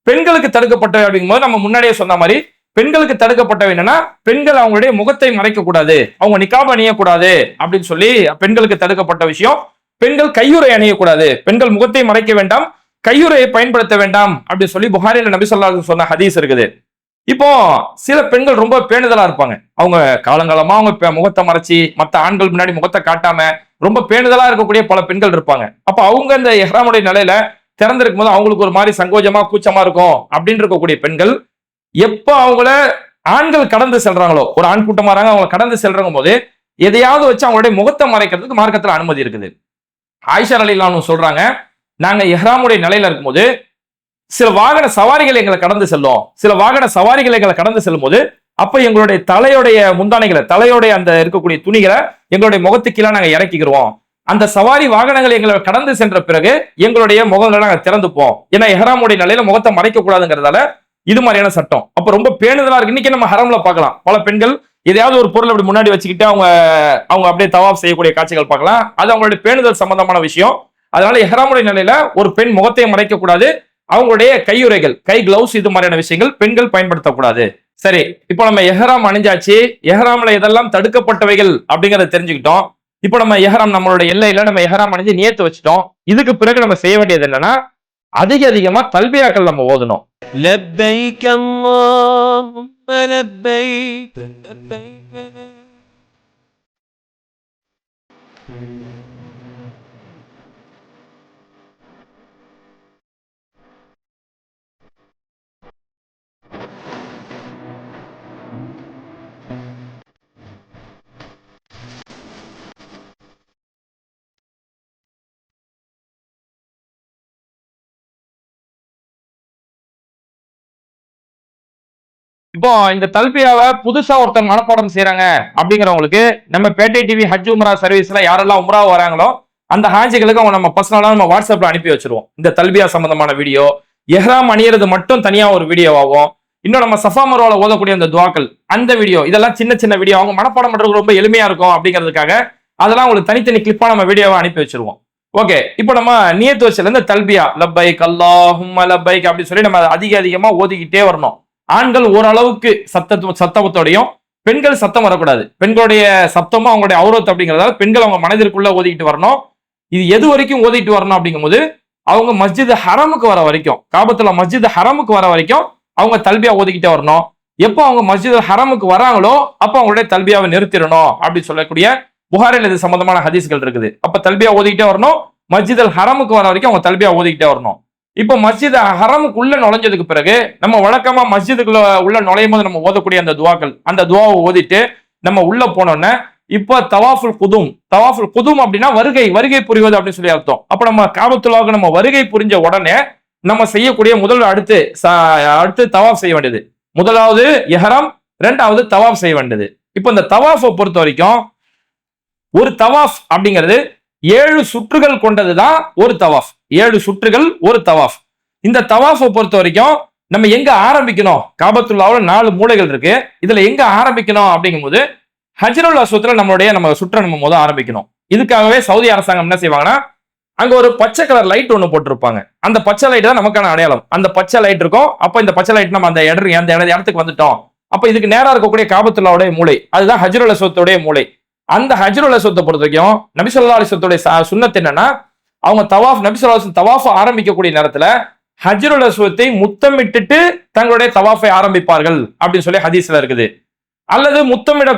[SPEAKER 1] பெண்களுக்கு தடுக்கப்பட்டவை அப்படிங்கும்போது நம்ம முன்னாடியே சொன்ன மாதிரி பெண்களுக்கு தடுக்கப்பட்டவை என்னன்னா பெண்கள் அவங்களுடைய முகத்தை மறைக்க கூடாது, அவங்க நிக்காப் அணியக்கூடாது அப்படின்னு சொல்லி பெண்களுக்கு தடுக்கப்பட்ட விஷயம். பெண்கள் கையுறை அணியக்கூடாது, பெண்கள் முகத்தை மறைக்க வேண்டாம், கையுறையை பயன்படுத்த வேண்டாம் அப்படின்னு சொல்லி புகாரில நபி ஸல்லல்லாஹு அலைஹி வஸல்லம் சொன்ன ஹதீஸ் இருக்குது. இப்போ சில பெண்கள் ரொம்ப பேணுதலா இருப்பாங்க. அவங்க காலங்காலமா அவங்க முகத்தை மறைச்சி மற்ற ஆண்கள் முன்னாடி முகத்தை காட்டாம ரொம்ப பேணுதலா இருக்கக்கூடிய பல பெண்கள் இருப்பாங்க. அப்ப அவங்க இந்த இஹ்ராமுடைய நிலையில திறந்திருக்கும் போது அவங்களுக்கு ஒரு மாதிரி சங்கோஜமா கூச்சமா இருக்கும் அப்படின்னு இருக்கக்கூடிய பெண்கள் எப்ப அவங்கள ஆண்கள் கடந்து செல்றாங்களோ, ஒரு ஆண் கூட்டம் வராங்க அவங்க கடந்து செல்றங்க போது எதையாவது வச்சு அவங்களுடைய முகத்தை மறைக்கிறதுக்கு மார்க்கத்துல அனுமதி இருக்குது. ஆயிஷா ரலியல்லாஹு அன்ஹா சொல்றாங்க, நாங்க இஹ்ராமுடைய நிலையில இருக்கும்போது சில வாகன சவாரிகள் எங்களை கடந்து செல்லும், சில வாகன சவாரிகள் எங்களை கடந்து செல்லும் போது அப்ப எங்களுடைய தலையோடைய முந்தானைகளை, தலையோடைய அந்த இருக்கக்கூடிய துணிகளை எங்களுடைய முகத்துக்கீழே நாங்க இறக்கிக்கிறோம். அந்த சவாரி வாகனங்கள் எங்களை கடந்து சென்ற பிறகு எங்களுடைய முகங்களை நாங்க திறந்துப்போம். ஏன்னா இஹ்ராமுடைய நிலையில முகத்தை மறைக்க கூடாதுங்கிறதால இது மாதிரியான சட்டம். அப்ப ரொம்ப பேணுதலா இருக்கு. இன்னைக்கு நம்ம ஹரம்ல பார்க்கலாம், பல பெண்கள் எதையாவது ஒரு பொருள் அப்படி முன்னாடி வச்சுக்கிட்டு அவங்க அப்படியே தவாப் செய்யக்கூடிய காட்சிகள் பார்க்கலாம். அது அவங்களுடைய பேணுதல் சம்பந்தமான விஷயம். அதனால இஹ்ராமுடைய நிலையில ஒரு பெண் முகத்தை மறைக்க கூடாது, அவங்களுடைய கையுறைகள், கை கிளவுஸ் இது மாதிரியான விஷயங்கள் பெண்கள் பயன்படுத்தக்கூடாது. சரி, இப்போ நம்ம இஹ்ராம் அணிஞ்சாச்சு, இஹ்ராம்ல இதெல்லாம் தடுக்கப்பட்டவைகள் அப்படிங்கறத தெரிஞ்சுக்கிட்டோம். இப்போ நம்ம இஹ்ராம் நம்மளுடைய எல்லையில நம்ம இஹ்ராம் அணிஞ்சு நியத்து வச்சுட்டோம். இதுக்கு பிறகு நம்ம செய்ய வேண்டியது என்னன்னா அதிகமா தல்பியாக்கள் நம்ம ஓதணும்.
[SPEAKER 3] لبيك اللهم لبيك لبيك.
[SPEAKER 1] இப்போ இந்த தல்பியாவை புதுசா ஒருத்தர் மனப்பாடம் செய்யறாங்க அப்படிங்கிறவங்களுக்கு நம்ம பேட்டை டிவி ஹஜ் உம்ரா சர்வீஸ்ல யாரெல்லாம் உம்ரா வராங்களோ அந்த ஹாஜிகளுக்கு அவங்க நம்ம பர்சனலா நம்ம வாட்ஸ்அப்ல அனுப்பி வச்சிருவோம். இந்த தல்பியா சம்பந்தமான வீடியோ, எஹ்ராம் அணியறது மட்டும் தனியா ஒரு வீடியோ ஆகும். இன்னும் நம்ம சஃபா மர்வால ஓதக்கூடிய அந்த துவாக்கள் அந்த வீடியோ, இதெல்லாம் சின்ன சின்ன வீடியோ அவங்க மனப்பாடம் பண்றது ரொம்ப எளிமையா இருக்கும் அப்படிங்கிறதுக்காக அதெல்லாம் உங்களுக்கு தனித்தனி கிளிப்பா நம்ம வீடியோவை அனுப்பி வச்சிருவோம். ஓகே, இப்போ நம்ம நியத்து வச்சல இருந்து தல்பியா லப்பைக் அல்லாஹும்ம லப்பைக் அப்படி சொல்லி நம்ம அதிகமா ஓதிக்கிட்டே வரணும். ஆண்கள் ஓரளவுக்கு சத்தத்தோடையும், பெண்கள் சத்தம் வரக்கூடாது. பெண்களுடைய சத்தமும் அவங்களுடைய அவுரத் அப்படிங்கிறதால பெண்கள் அவங்க மனதிற்குள்ள ஓதிக்கிட்டு வரணும். இது எது வரைக்கும் ஓதிட்டு வரணும் அப்படிங்கும்போது அவங்க மஸ்ஜித் ஹரமுக்கு வர வரைக்கும், காபத்துல மஸ்ஜித் ஹரமுக்கு வர வரைக்கும் அவங்க தல்பியா ஓதிக்கிட்டே வரணும். எப்போ அவங்க மஸ்ஜித் ஹரமுக்கு வராங்களோ அப்போ அவங்களுடைய தல்பியாவை நிறுத்திடணும் அப்படி சொல்லக்கூடிய புகாரில் இது சம்பந்தமான ஹதீஸ்கள் இருக்குது. அப்ப தல்பியா ஓதிக்கிட்டே வரணும். மஸ்ஜித் ஹரமுக்கு வர வரைக்கும் அவங்க தல்பியா ஓதிக்கிட்டே வரணும். இப்ப மஸ்ஜித் ஹரமுக்குள்ள நுழைஞ்சதுக்கு பிறகு நம்ம வழக்கமா மஸ்ஜிதுக்குள்ள உள்ள நுழையும் போது நம்ம ஓதக்கூடிய அந்த துவாக்கள், அந்த துவாவை ஓதிட்டு நம்ம உள்ள போனோம்னா இப்ப தவாஃபுல் குதும் அப்படின்னா வருகை புரிவது அப்படின்னு சொல்லி அர்த்தம். அப்ப நம்ம காபத்துல்லாவுக்கு நம்ம வருகை புரிஞ்ச உடனே நம்ம செய்யக்கூடிய முதல் அடுத்து தவாஃப் செய்ய வேண்டியது. முதலாவது எஹ்ராம், இரண்டாவது தவாஃப் செய்ய வேண்டியது. இப்ப இந்த தவாஃபை பொறுத்த வரைக்கும் ஒரு தவாஃப் அப்படிங்கிறது 7 சுற்றுகள் கொண்டதுதான் ஒரு தவாஃப். 7 சுற்றுகள் ஒரு தவாஃப். இந்த தவாஃபை பொறுத்த வரைக்கும் நம்ம எங்க ஆரம்பிக்கணும்? காபத்துல்லாவுல 4 மூலைகள் இருக்கு. இதுல எங்க ஆரம்பிக்கணும் அப்படிங்கும்போது ஹஜ்ருல் அஸ்வத்ல நம்ம சுற்ற நம்ம முதல் ஆரம்பிக்கணும். இதுக்காகவே சவுதி அரசாங்கம் என்ன செய்வாங்கன்னா அங்க ஒரு பச்சை கலர் லைட் ஒண்ணு போட்டிருப்பாங்க. அந்த பச்சை லைட் தான் நமக்கான அடையாளம். அந்த பச்சை லைட் இருக்கும். அப்ப இந்த பச்சை லைட் நம்ம அந்த இடத்துக்கு வந்துட்டோம். அப்ப இதுக்கு நேரா இருக்கக்கூடிய காபத்துல்லாவுடைய மூலை, அதுதான் ஹஜ்ருல் அஸ்வத்துடைய மூலை. அந்த ஹஜ்ருல் அஸ்வத்தை பொறுத்த வரைக்கும் நபி ஸல்லல்லாஹு அலைஹி வஸல்லம் சுன்னத் என்னன்னா, அவங்க நபி ஸல்லல்லாஹு அலைஹி வஸல்லம் தவாஃப் ஆரம்பிக்கக்கூடிய நேரத்துல ஹஜ்ருல் அஸ்வத்தை முத்தமிட்டுட்டு தங்களுடைய தவாஃபை ஆரம்பிப்பார்கள் அப்படின்னு சொல்லி ஹதீஸ்ல இருக்குது. அல்லது முத்தமிட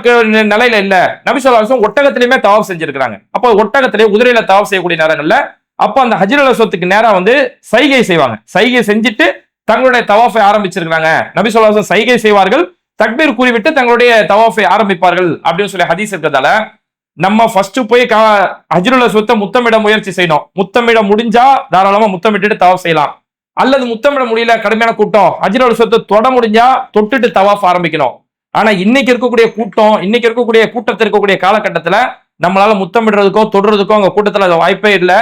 [SPEAKER 1] நிலையில இல்ல, நபி ஸல்லல்லாஹு அலைஹி வஸல்லம் ஒட்டகத்திலயுமே தவாஃப் செஞ்சிருக்காங்க. அப்ப ஒட்டகத்திலே குதிரையில தவாஃப் செய்யக்கூடிய நேரங்கள்ல அப்ப அந்த ஹஜ்ருல் அஸ்வத்துக்கு நேரா வந்து சைகை செய்வாங்க. சைகை செஞ்சுட்டு தங்களுடைய தவாஃபை ஆரம்பிச்சிருக்காங்க. நபி ஸல்லல்லாஹு அலைஹி வஸல்லம் சைகை செய்வார்கள், தக்பீர் கூறிவிட்டு தங்களுடைய தவாஃபை ஆரம்பிப்பார்கள் அப்படின்னு சொல்லி ஹதீஸ் இருக்கிறதால நம்ம ஃபர்ஸ்ட் போய் ஹஜ்ருல் அஸ்வத்தை முத்தமிட முயற்சி செய்யணும். முத்தமிட முடிஞ்சா தாராளமா முத்தமிட்டு தவாஃப் செய்யலாம். அல்லது முத்தமிட முடியல, கடுமையான கூட்டம், ஹஜ்ருல் அஸ்வத்தை தொட முடிஞ்சா தொட்டுட்டு தவாஃப் ஆரம்பிக்கணும். ஆனா இன்னைக்கு இருக்கக்கூடிய கூட்டத்தில் இருக்கக்கூடிய காலகட்டத்துல நம்மளால முத்தமிடுறதுக்கோ தொடுறதுக்கோ அங்க கூட்டத்துல வாய்ப்பே இல்லை.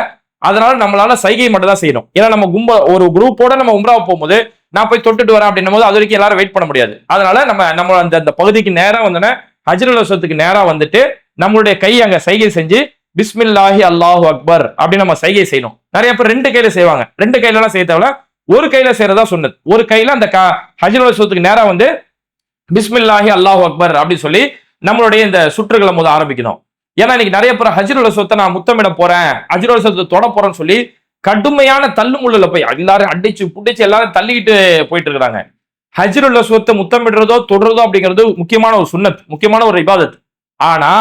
[SPEAKER 1] அதனால நம்மளால சைகை மட்டும் தான் செய்யணும். ஏன்னா நம்ம ஒரு குரூப்போட நம்ம உம்ராவை போகும்போது நான் போய் தொட்டுட்டு வரேன் அப்படின்னும் போது அது வரைக்கும் எல்லாரும் வெயிட் பண்ண முடியாது. அதனால நம்ம அந்த பகுதிக்கு நேரா வந்தோன்னா ஹஜ்ருல் அஸ்வத்துக்கு நேரா வந்துட்டு நம்மளுடைய கை அங்க சைகை செஞ்சு பிஸ்மில்லாஹி அல்லாஹு அக்பர் அப்படின்னு நம்ம சைகை செய்யணும். நிறைய பேர் 2 கையில செய்வாங்க. 2 கையில எல்லாம் செய்ய தேவையில்ல, ஒரு கையில செய்யறதா சொன்னது. ஒரு கையில அந்த ஹஜ்ருல் அஸ்வத்துக்கு நேரா வந்து பிஸ்மில்லாஹி அல்லாஹு அக்பர் அப்படின்னு சொல்லி நம்மளுடைய இந்த சுற்றுகளை முதல் ஆரம்பிக்கணும். ஏன்னா இன்னைக்கு நிறைய பேர் ஹஜ்ருல் அஸ்வத்தை நான் முத்தமிட போறேன், ஹஜ்ருல் அஸ்வத்தை தொட போறேன்னு சொல்லி கடுமையான தள்ளுமுள்ளுல போய் எல்லாரும் அடிச்சு புடிச்சு எல்லாரும் தள்ளிக்கிட்டு போயிட்டு இருக்கிறாங்க. ஹஜ்ருல் அஸ்வத்தை முத்தமிடுறதோ தொடுறதோ அப்படிங்கிறது முக்கியமான ஒரு சுன்னத், முக்கியமான ஒரு இபாதத். ஆனா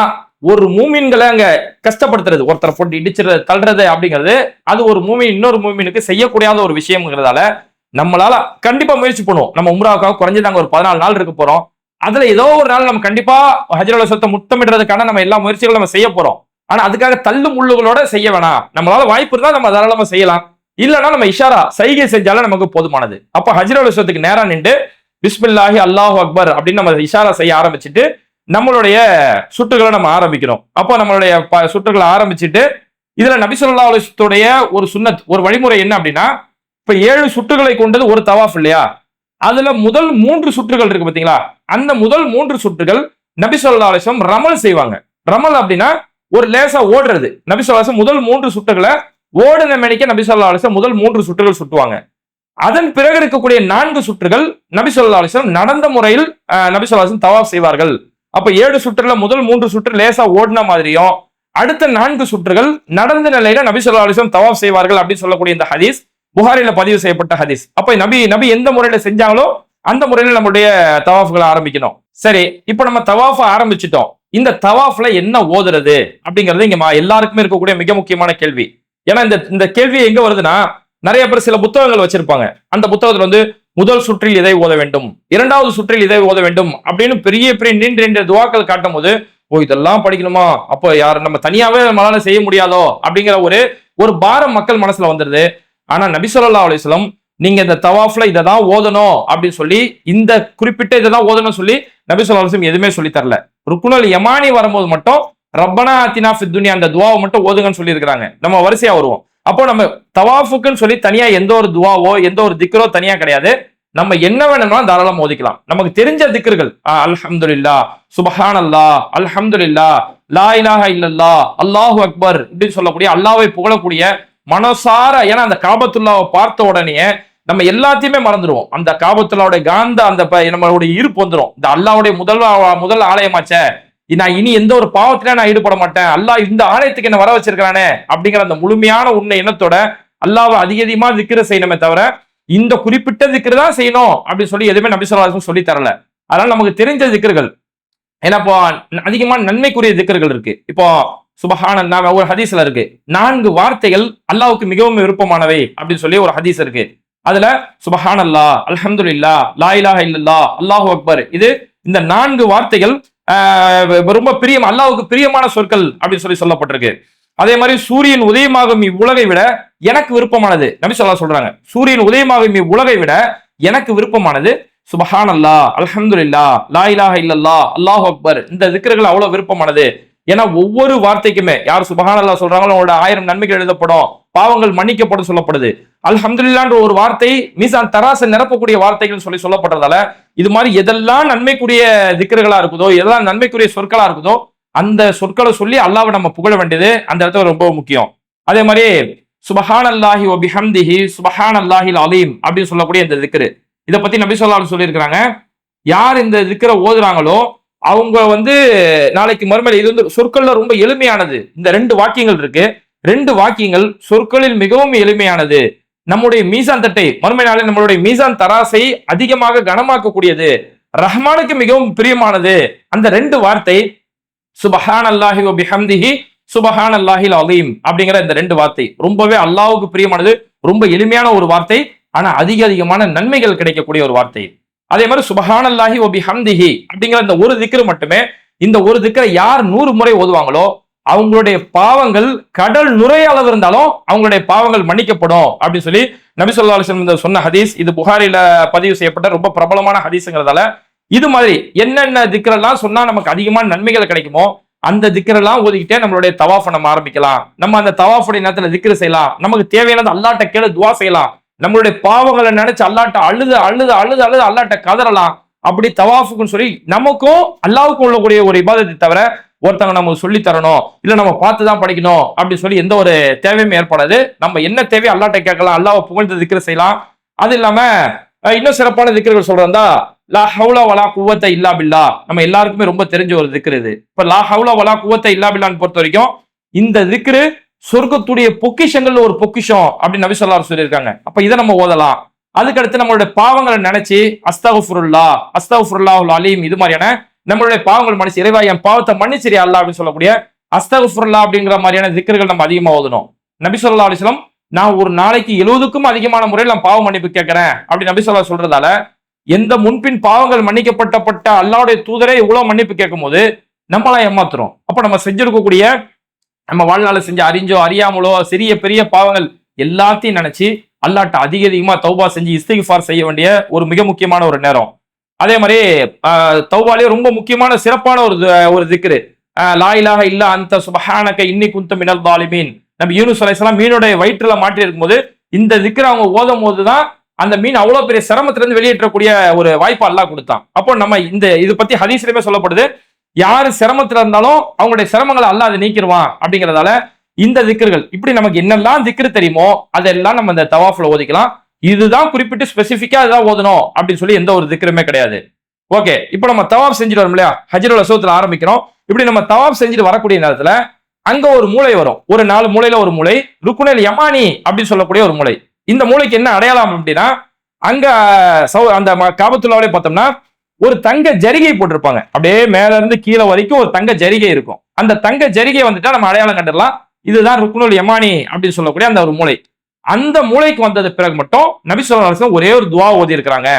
[SPEAKER 1] ஒரு மூமின்களை அங்க கஷ்டப்படுத்துறது, ஒருத்தரை போட்டு இடிச்சுறது, தள்ளுறது அப்படிங்கிறது அது ஒரு மூமின் இன்னொரு மூமினுக்கு செய்யக்கூடாத ஒரு விஷயம்ங்கிறதால நம்மளால கண்டிப்பா முயற்சி பண்ணுவோம். நம்ம உம்ராவுக்காக குறைஞ்சது நாங்க ஒரு 14 நாள் இருக்க போறோம். அதுல ஏதோ ஒரு நாள் நம்ம கண்டிப்பா ஹஜ்ருல் அஸ்வத்தை முத்தமிடுறதுக்கான நம்ம எல்லா முயற்சிகளும் நம்ம செய்ய போறோம். ஆனா அதுக்காக தள்ளு முள்ளுகளோட செய்ய வேணாம். நம்மளால வாய்ப்பு இருந்தா நம்ம தாராளமா செய்யலாம். இல்லைன்னா நம்ம இஷாரா சைகை செஞ்சாலும் நமக்கு போதுமானது. அப்ப ஹஜ்ருல் அஸ்வத்துக்கு நேரா நின்று பிஸ்மில்லாஹி அல்லாஹு அக்பர் அப்படின்னு நம்ம இஷாரா செய்ய ஆரம்பிச்சுட்டு நம்மளுடைய சுற்றுகளை நம்ம ஆரம்பிக்கிறோம். அப்போ நம்மளுடைய சுற்றுகளை ஆரம்பிச்சுட்டு இதுல நபி ஸல்லல்லாஹு அலைஹி வஸல்லுடைய ஒரு சுன்னத், ஒரு வழிமுறை என்ன அப்படின்னா, இப்ப 7 சுற்றுகளை கொண்டது ஒரு தவாஃப் இல்லையா? அதுல முதல் 3 சுற்றுகள் இருக்கு பாத்தீங்களா? அந்த முதல் 3 சுற்றுகள் நபி ஸல்லல்லாஹு அலைஹி வஸல்லம் ரமல் செய்வாங்க. ரமல் அப்படின்னா ஒரு லேசா ஓடுறது. நபி ஸல்லல்லாஹு அலைஹி வஸல்லம் முதல் 3 சுற்றுகளை ஓடுன மேனிக்க நபி ஸல்லல்லாஹு அலைஹி வஸல்லம் முதல் 3 சுற்றுகள் சுட்டுவாங்க. அதன் பிறகு இருக்கக்கூடிய 4 சுற்றுகள் நபி ஸல்லல்லாஹு அலைஹி வஸல்லம் நடந்த முறையில் நபி ஸல்லல்லாஹு அலைஹி வஸல்லம் தவாஃப் செய்வார்கள். அப்ப 7 சுற்றுல முதல் 3 சுற்று லேசா ஓடின மாதிரியும் அடுத்த 4 சுற்றுகள் நடந்த நிலையில நபி ஸல்லல்லாஹு அலைஹி வஸல்லம் தவாஃப் செய்வார்கள் அப்படின்னு சொல்லக்கூடிய இந்த ஹதீஸ் புகாரில பதிவு செய்யப்பட்ட ஹதீஸ். அப்ப நபி எந்த முறையில செஞ்சாங்களோ அந்த முறையில நம்மளுடைய தவாஃப்களை ஆரம்பிக்கணும். சரி, இப்ப நம்ம தவாஃப் ஆரம்பிச்சிட்டோம். இந்த தவாஃப்ல என்ன ஓதுறது அப்படிங்கிறது இங்க எல்லாருக்குமே இருக்கக்கூடிய மிக முக்கியமான கேள்வி. ஏன்னா இந்த கேள்வி எங்க வருதுன்னா, நிறைய பேர் சில புத்தகங்கள் வச்சிருப்பாங்க. அந்த புத்தகத்துல வந்து முதல் சுற்றில் இதை ஓத வேண்டும், இரண்டாவது சுற்றில் இதை ஓத வேண்டும் அப்படின்னு பெரிய பெரிய நீண்ட துவாக்கள் காட்டும் போது, ஓ இதெல்லாம் படிக்கணுமா, அப்போ யார் நம்ம தனியாவே நம்மளால செய்ய முடியாதோ அப்படிங்கிற ஒரு பாரம் மக்கள் மனசுல வந்துருது. ஆனா நபி ஸல்லல்லாஹு அலைஹி வஸல்லம் நீங்க இந்த தவாஃப்ல இதை தான் ஓதணும் அப்படின்னு சொல்லி, இந்த குறிப்பிட்ட இதை தான் ஓதணும் சொல்லி நபி ஸல்லல்லாஹு அலைஹி வஸல்லம் எதுவுமே சொல்லி தரல. ருக்குனுல் யமானி வரும்போது மட்டும் ரப்பனா ஆத்தினா ஃபித் துன்யா அந்த துவாவை மட்டும் ஓதுங்கன்னு சொல்லி இருக்காங்க. நம்ம வரிசையா வருவோம். அப்போ நம்ம தவாஃபுக்குன்னு சொல்லி தனியா எந்த ஒரு துவாவோ எந்த ஒரு திக்ரோ தனியா கிடையாது. நம்ம என்ன வேணும்னாலும் தாராளமா ஓதிக்கலாம். நமக்கு தெரிஞ்ச திக்ர்கள் அல்ஹம்துலில்லாஹ், சுப்ஹானல்லாஹ், அல்ஹம்துலில்லாஹ், லா இலாஹா இல்லல்லாஹ், அல்லாஹு அக்பர் இப்படின்னு சொல்லக்கூடிய அல்லாஹ்வை புகழக்கூடிய மனசார, ஏன்னா அந்த காபத்துல்லாவை பார்த்த உடனே நம்ம எல்லாத்தையுமே மறந்துடுவோம். அந்த காபத்துல்லாவுடைய காந்த அந்த நம்மளுடைய ஈர்ப்பு வந்துடும். இந்த அல்லாஹ்வுடைய முதல் ஆலயமாச்சே, நான் இனி எந்த ஒரு பாவத்திலே நான் ஈடுபட மாட்டேன், அல்லாஹ் இந்த ஆலயத்துக்கு என்ன வர வச்சிருக்கானே அப்படிங்கிற அந்த முழுமையான உண்மை எண்ணத்தோட அல்லாஹ்வை அதிகமா திக்ர செய்யணுமே தவிர இந்த குறிப்பிட்ட திக்ரு தான் செய்யணும் அப்படின்னு சொல்லி எதுவுமே நபி ஸல்லல்லாஹு அலைஹி வஸல்லம் சொல்லி தரல. அதனால நமக்கு தெரிஞ்ச திக்ர்கள், ஏன்னா இப்போ அதிகமான நன்மைக்குரிய திக்ர்கள் இருக்கு. இப்போ சுபஹானல்லாஹ் ஒரு ஹதீஸ்ல இருக்கு, 4 வார்த்தைகள் அல்லாஹ்வுக்கு மிகவும் விருப்பமானவை அப்படின்னு சொல்லி ஒரு ஹதீஸ் இருக்கு. அதுல சுபஹானல்லாஹ், அல்ஹம்துலில்லாஹ், லா இலாஹா இல்லல்லாஹ், அல்லாஹு அக்பர், இந்த 4 வார்த்தைகள் ரொம்ப பிரியம், அல்லாஹ்வுக்கு பிரியமான சொற்கள் அப்படின்னு சொல்லி சொல்லப்பட்டிருக்கு. அதே மாதிரி சூரியன் உதயமாகும் இவ்வுலகை விட எனக்கு விருப்பமானது, நபி ஸல்லல்லாஹு சொல்றாங்க, சூரியன் உதயமாகும் இவ்வுலகை விட எனக்கு விருப்பமானது சுபஹானல்லாஹ், அல்ஹம்துலில்லாஹ், லா இலாஹா இல்லல்லாஹ், அல்லாஹு அக்பர். இந்த திக்ர்கள் அவ்வளவு விருப்பமானது. ஏன்னா ஒவ்வொரு வார்த்தைக்குமே யார் சுபஹானல்லாஹ் சொல்றாங்களோ அவங்களோட 1000 நன்மைகள் எழுதப்படும், பாவங்கள் மன்னிக்கப்படும் சொல்லப்படுது. அல்ஹம்துலில்லாஹ்ன்ற ஒரு வார்த்தை மீசான் தராசை நிரப்பக்கூடிய வார்த்தைகள் சொல்லி சொல்லப்படுறதால இது மாதிரி எதெல்லாம் நன்மைக்குரிய திக்ர்களா இருக்குதோ, எதெல்லாம் நன்மைக்குரிய சொற்களா இருக்குதோ அந்த சொற்களை சொல்லி அல்லாஹ்வை நம்ம புகழ வேண்டியது அந்த இடத்துல ரொம்ப முக்கியம். அதே மாதிரி சுபஹானல்லாஹி வ பிஹம்திஹி சுபஹானல்லாஹில் அலீம் அப்படின்னு சொல்லக்கூடிய இந்த திக்ரு, இதை பத்தி நபி ஸல்லல்லாஹு அலைஹி சொல்லியிருக்கிறாங்க. யார் இந்த திக்ரை ஓதுறாங்களோ அவங்க வந்து நாளைக்கு மறுமையில, இது வந்து சொற்கள்ல ரொம்ப எளிமையானது. இந்த 2 வாக்கியங்கள் இருக்கு, 2 வாக்கியங்கள் சொற்களில் மிகவும் எளிமையானது. நம்முடைய மீசான் தட்டை மறுமை நாளில் நம்மளுடைய மீசான் தராசை அதிகமாக கனமாக்கக்கூடியது, ரஹ்மானுக்கு மிகவும் பிரியமானது. அந்த 2 வார்த்தை சுபஹானல்லாஹி வ பிஹம்திஹி சுபஹானல்லாஹில் அலீம் அப்படிங்கிற இந்த 2 வார்த்தை ரொம்பவே அல்லாஹ்வுக்கு பிரியமானது. ரொம்ப எளிமையான ஒரு வார்த்தை, ஆனா அதிகமான நன்மைகள் கிடைக்கக்கூடிய ஒரு வார்த்தை. அதே மாதிரி சுபஹானல்லாஹி வ பிஹம்திஹி அப்படிங்கிற இந்த ஒரு திக்ர் மட்டுமே, இந்த ஒரு திக்ரை யார் 100 முறை ஓதுவாங்களோ அவங்களுடைய பாவங்கள் கடல் நுரைய அளவு இருந்தாலும் அவங்களுடைய பாவங்கள் மன்னிக்கப்படும் அப்படின்னு சொல்லி நபி ஸல்லல்லாஹு அலைஹி வஸல்லம் சொன்ன ஹதீஸ். இது புகாரில பதிவு செய்யப்பட்ட ரொம்ப பிரபலமான ஹதீஸ்ங்கிறதால இது மாதிரி என்னென்ன திக்ரெல்லாம் சொன்னா நமக்கு அதிகமான நன்மைகள் கிடைக்குமோ அந்த திக்ரெல்லாம் ஓதிக்கிட்டே நம்மளுடைய தவாஃபை நம்ம ஆரம்பிக்கலாம். நம்ம அந்த தவாஃபுடைய நேரத்துல திக்ரு செய்யலாம். நமக்கு தேவையானது அல்லாஹ்ட்ட கேளு துவா செய்யலாம். நம்மளுடைய பாவங்களை நினைச்சு அல்லாஹ்ட்ட அழுது அழுது அழுது அழுது அல்லாஹ்ட்ட கதறலாம். அப்படி தவாஃபுக்குன்னு சொல்லி நமக்கும் அல்லாஹ்வுக்கும் உள்ளக்கூடிய ஒரு இபாதத்தை தவிர ஒருத்தவங்க நமக்கு சொல்லி தரணும், இல்ல நம்ம பார்த்து தான் படிக்கணும் அப்படின்னு சொல்லி எந்த ஒரு தேவையும் ஏற்படாது. நம்ம என்ன தேவையோ அல்லாஹ்ட்ட கேட்கலாம், அல்லாஹ்வை புகழ்ந்து திக்ரு செய்யலாம். அது இல்லாம இன்னும் சிறப்பான திக்ர்கள் சொல்றதா லா ஹவுல வலா குவத்த இல்லா பில்லா, நம்ம எல்லாருக்குமே ரொம்ப தெரிஞ்ச ஒரு திக்ரு இது. இப்ப லா ஹவுல வலா குவத்த இல்லா பில்லான்னு பொறுத்த வரைக்கும் இந்த திக்ரு சொர்க்கத்துடைய பொக்கிஷங்கள்ல ஒரு பொக்கிஷம் அப்படின்னு நபி ஸல்லல்லாஹு அலைஹி சொல்லியிருக்காங்க. அப்ப இதை நம்ம ஓதலாம். அதுக்கடுத்து நம்மளுடைய பாவங்களை நினைச்சு அஸ்தக்ஃபிருல்லாஹ், அஸ்தக்ஃபிருல்லாஹுல் அலீம், இது மாதிரியான நம்மளுடைய பாவங்கள் மன்னிச்சு, இறைவா என் பாவத்தை மன்னிச்சிரியா அல்லாஹ் அப்படின்னு சொல்லக்கூடிய அஸ்தக்ஃபிருல்லாஹ் அப்படிங்கிற மாதிரியான திக்ர்கள் நம்ம அதிகமா ஓதணும். நபி ஸல்லல்லாஹு அலைஹி வஸல்லம் நான் ஒரு நாளைக்கு 70க்கும் அதிகமான முறையில் நான் பாவ மன்னிப்பு கேட்கிறேன் அப்படின்னு நபி ஸல்லல்லாஹு சொல்றதால எந்த முன்பின் பாவங்கள் மன்னிக்கப்பட்ட அல்லாஹ்வுடைய தூதரே இவ்வளவு மன்னிப்பு கேட்கும் போது நம்மளாம் ஏமாத்துறோம். அப்ப நம்ம செஞ்சிருக்கக்கூடிய நம்ம வாழ்நாள செஞ்ச அறிஞ்சோ அறியாமலோ சிறிய பெரிய பாவங்கள் எல்லாத்தையும் நினைச்சு அல்லாஹ்ட்ட அதிகமா தௌபா செஞ்சு இஸ்திக்ஃபார் செய்ய வேண்டிய ஒரு மிக முக்கியமான ஒரு நேரம். அதே மாதிரி தௌபாலே ரொம்ப முக்கியமான சிறப்பான ஒரு திக்ரு லா இலாஹா இல்லா அன்த சுப்ஹானக இன்னி குன்து மினல் ஸாலிமீன். நபி யூனுஸ் அலைஹிஸ்ஸலாம் மீனுடைய வயிற்றுல மாட்டி இருக்கும்போது இந்த திக்ரை அவங்க ஓதும் போதுதான் அந்த மீன் அவ்வளவு பெரிய சிரமத்திலிருந்து வெளியேற்றக்கூடிய ஒரு வாய்ப்பு அல்லாஹ் கொடுத்தான். அப்போ நம்ம இது பத்தி ஹதீஸ்லயுமே சொல்லப்படுது, யாரு சிரமத்துல இருந்தாலும் அவங்களுடைய சிரமங்களை அல்லாஹ் அதை நீக்கிடுவான் அப்படிங்கிறதால இந்த திக்ர்கள் இப்படி நமக்கு என்னெல்லாம் திக்ரு தெரியுமோ அதெல்லாம் நம்ம இந்த தவாஃப்ல ஓதிக்கலாம். இதுதான் குறிப்பிட்டு ஸ்பெசிபிக்கா இதான் ஓதணும் அப்படின்னு சொல்லி எந்த ஒரு திக்ருமே கிடையாது. ஓகே, இப்போ நம்ம தவாஃப் செஞ்சுட்டு வரோம் இல்லையா, ஹஜ்ருல் அஸ்வத்ல ஆரம்பிக்கிறோம். இப்படி நம்ம தவாஃப் செஞ்சுட்டு வரக்கூடிய நேரத்துல அங்க ஒரு மூலை வரும், ஒரு 4 மூலையில ஒரு மூலை ருக்குனுல் யமானி அப்படின்னு சொல்லக்கூடிய ஒரு மூலை. இந்த மூலைக்கு என்ன அடையாளம் அப்படின்னா அங்க அந்த காபத்துல்லாவிலே பார்த்தோம்னா ஒரு தங்க ஜரிகை போட்டிருப்பாங்க. அப்படியே மேல இருந்து கீழே வரைக்கும் ஒரு தங்க ஜரிகை இருக்கும். அந்த தங்க ஜரிகை வந்துட்டா நம்ம அடையாளம் கண்டுடலாம், இதுதான் ருக்னுல் யமானி அப்படின்னு சொல்லக்கூடிய அந்த ஒரு மூளை. அந்த மூளைக்கு வந்தது பிறகு மட்டும் நபி ஸல்லல்லாஹு அலைஹி வஸல்லம் ஒரே ஒரு துவா ஓதி இருக்கிறாங்க.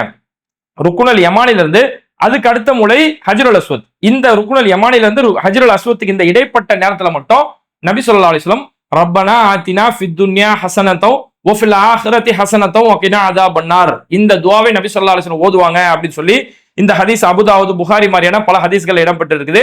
[SPEAKER 1] ருக்னுல் யமானில இருந்து அதுக்கு அடுத்த மூளை ஹஜ்ருல் அஸ்வத். இந்த ருக்னுல் யமானில இருந்து ஹஜ்ருல் அஸ்வத்துக்கு இந்த இடைப்பட்ட நேரத்துல மட்டும் நபி ஸல்லல்லாஹு அலைஹி வஸல்லம் ரப்பனா ஆத்தினா ஃபித் துன்யா ஹஸனத்தோ வ ஃபில் ஆখিরাতি ஹஸனத்தோ வ கினா அஸாபன்னார் இந்த துஆவை நபி ஸல்லல்லாஹு அலைஹி வஸல்லம் ஓதுவாங்க அப்படின்னு சொல்லி இந்த ஹதீஸ் அபூதாவூத், புகாரி மாதிரியான பல ஹதீஸ்கள் இடம்பெற்று இருக்குது.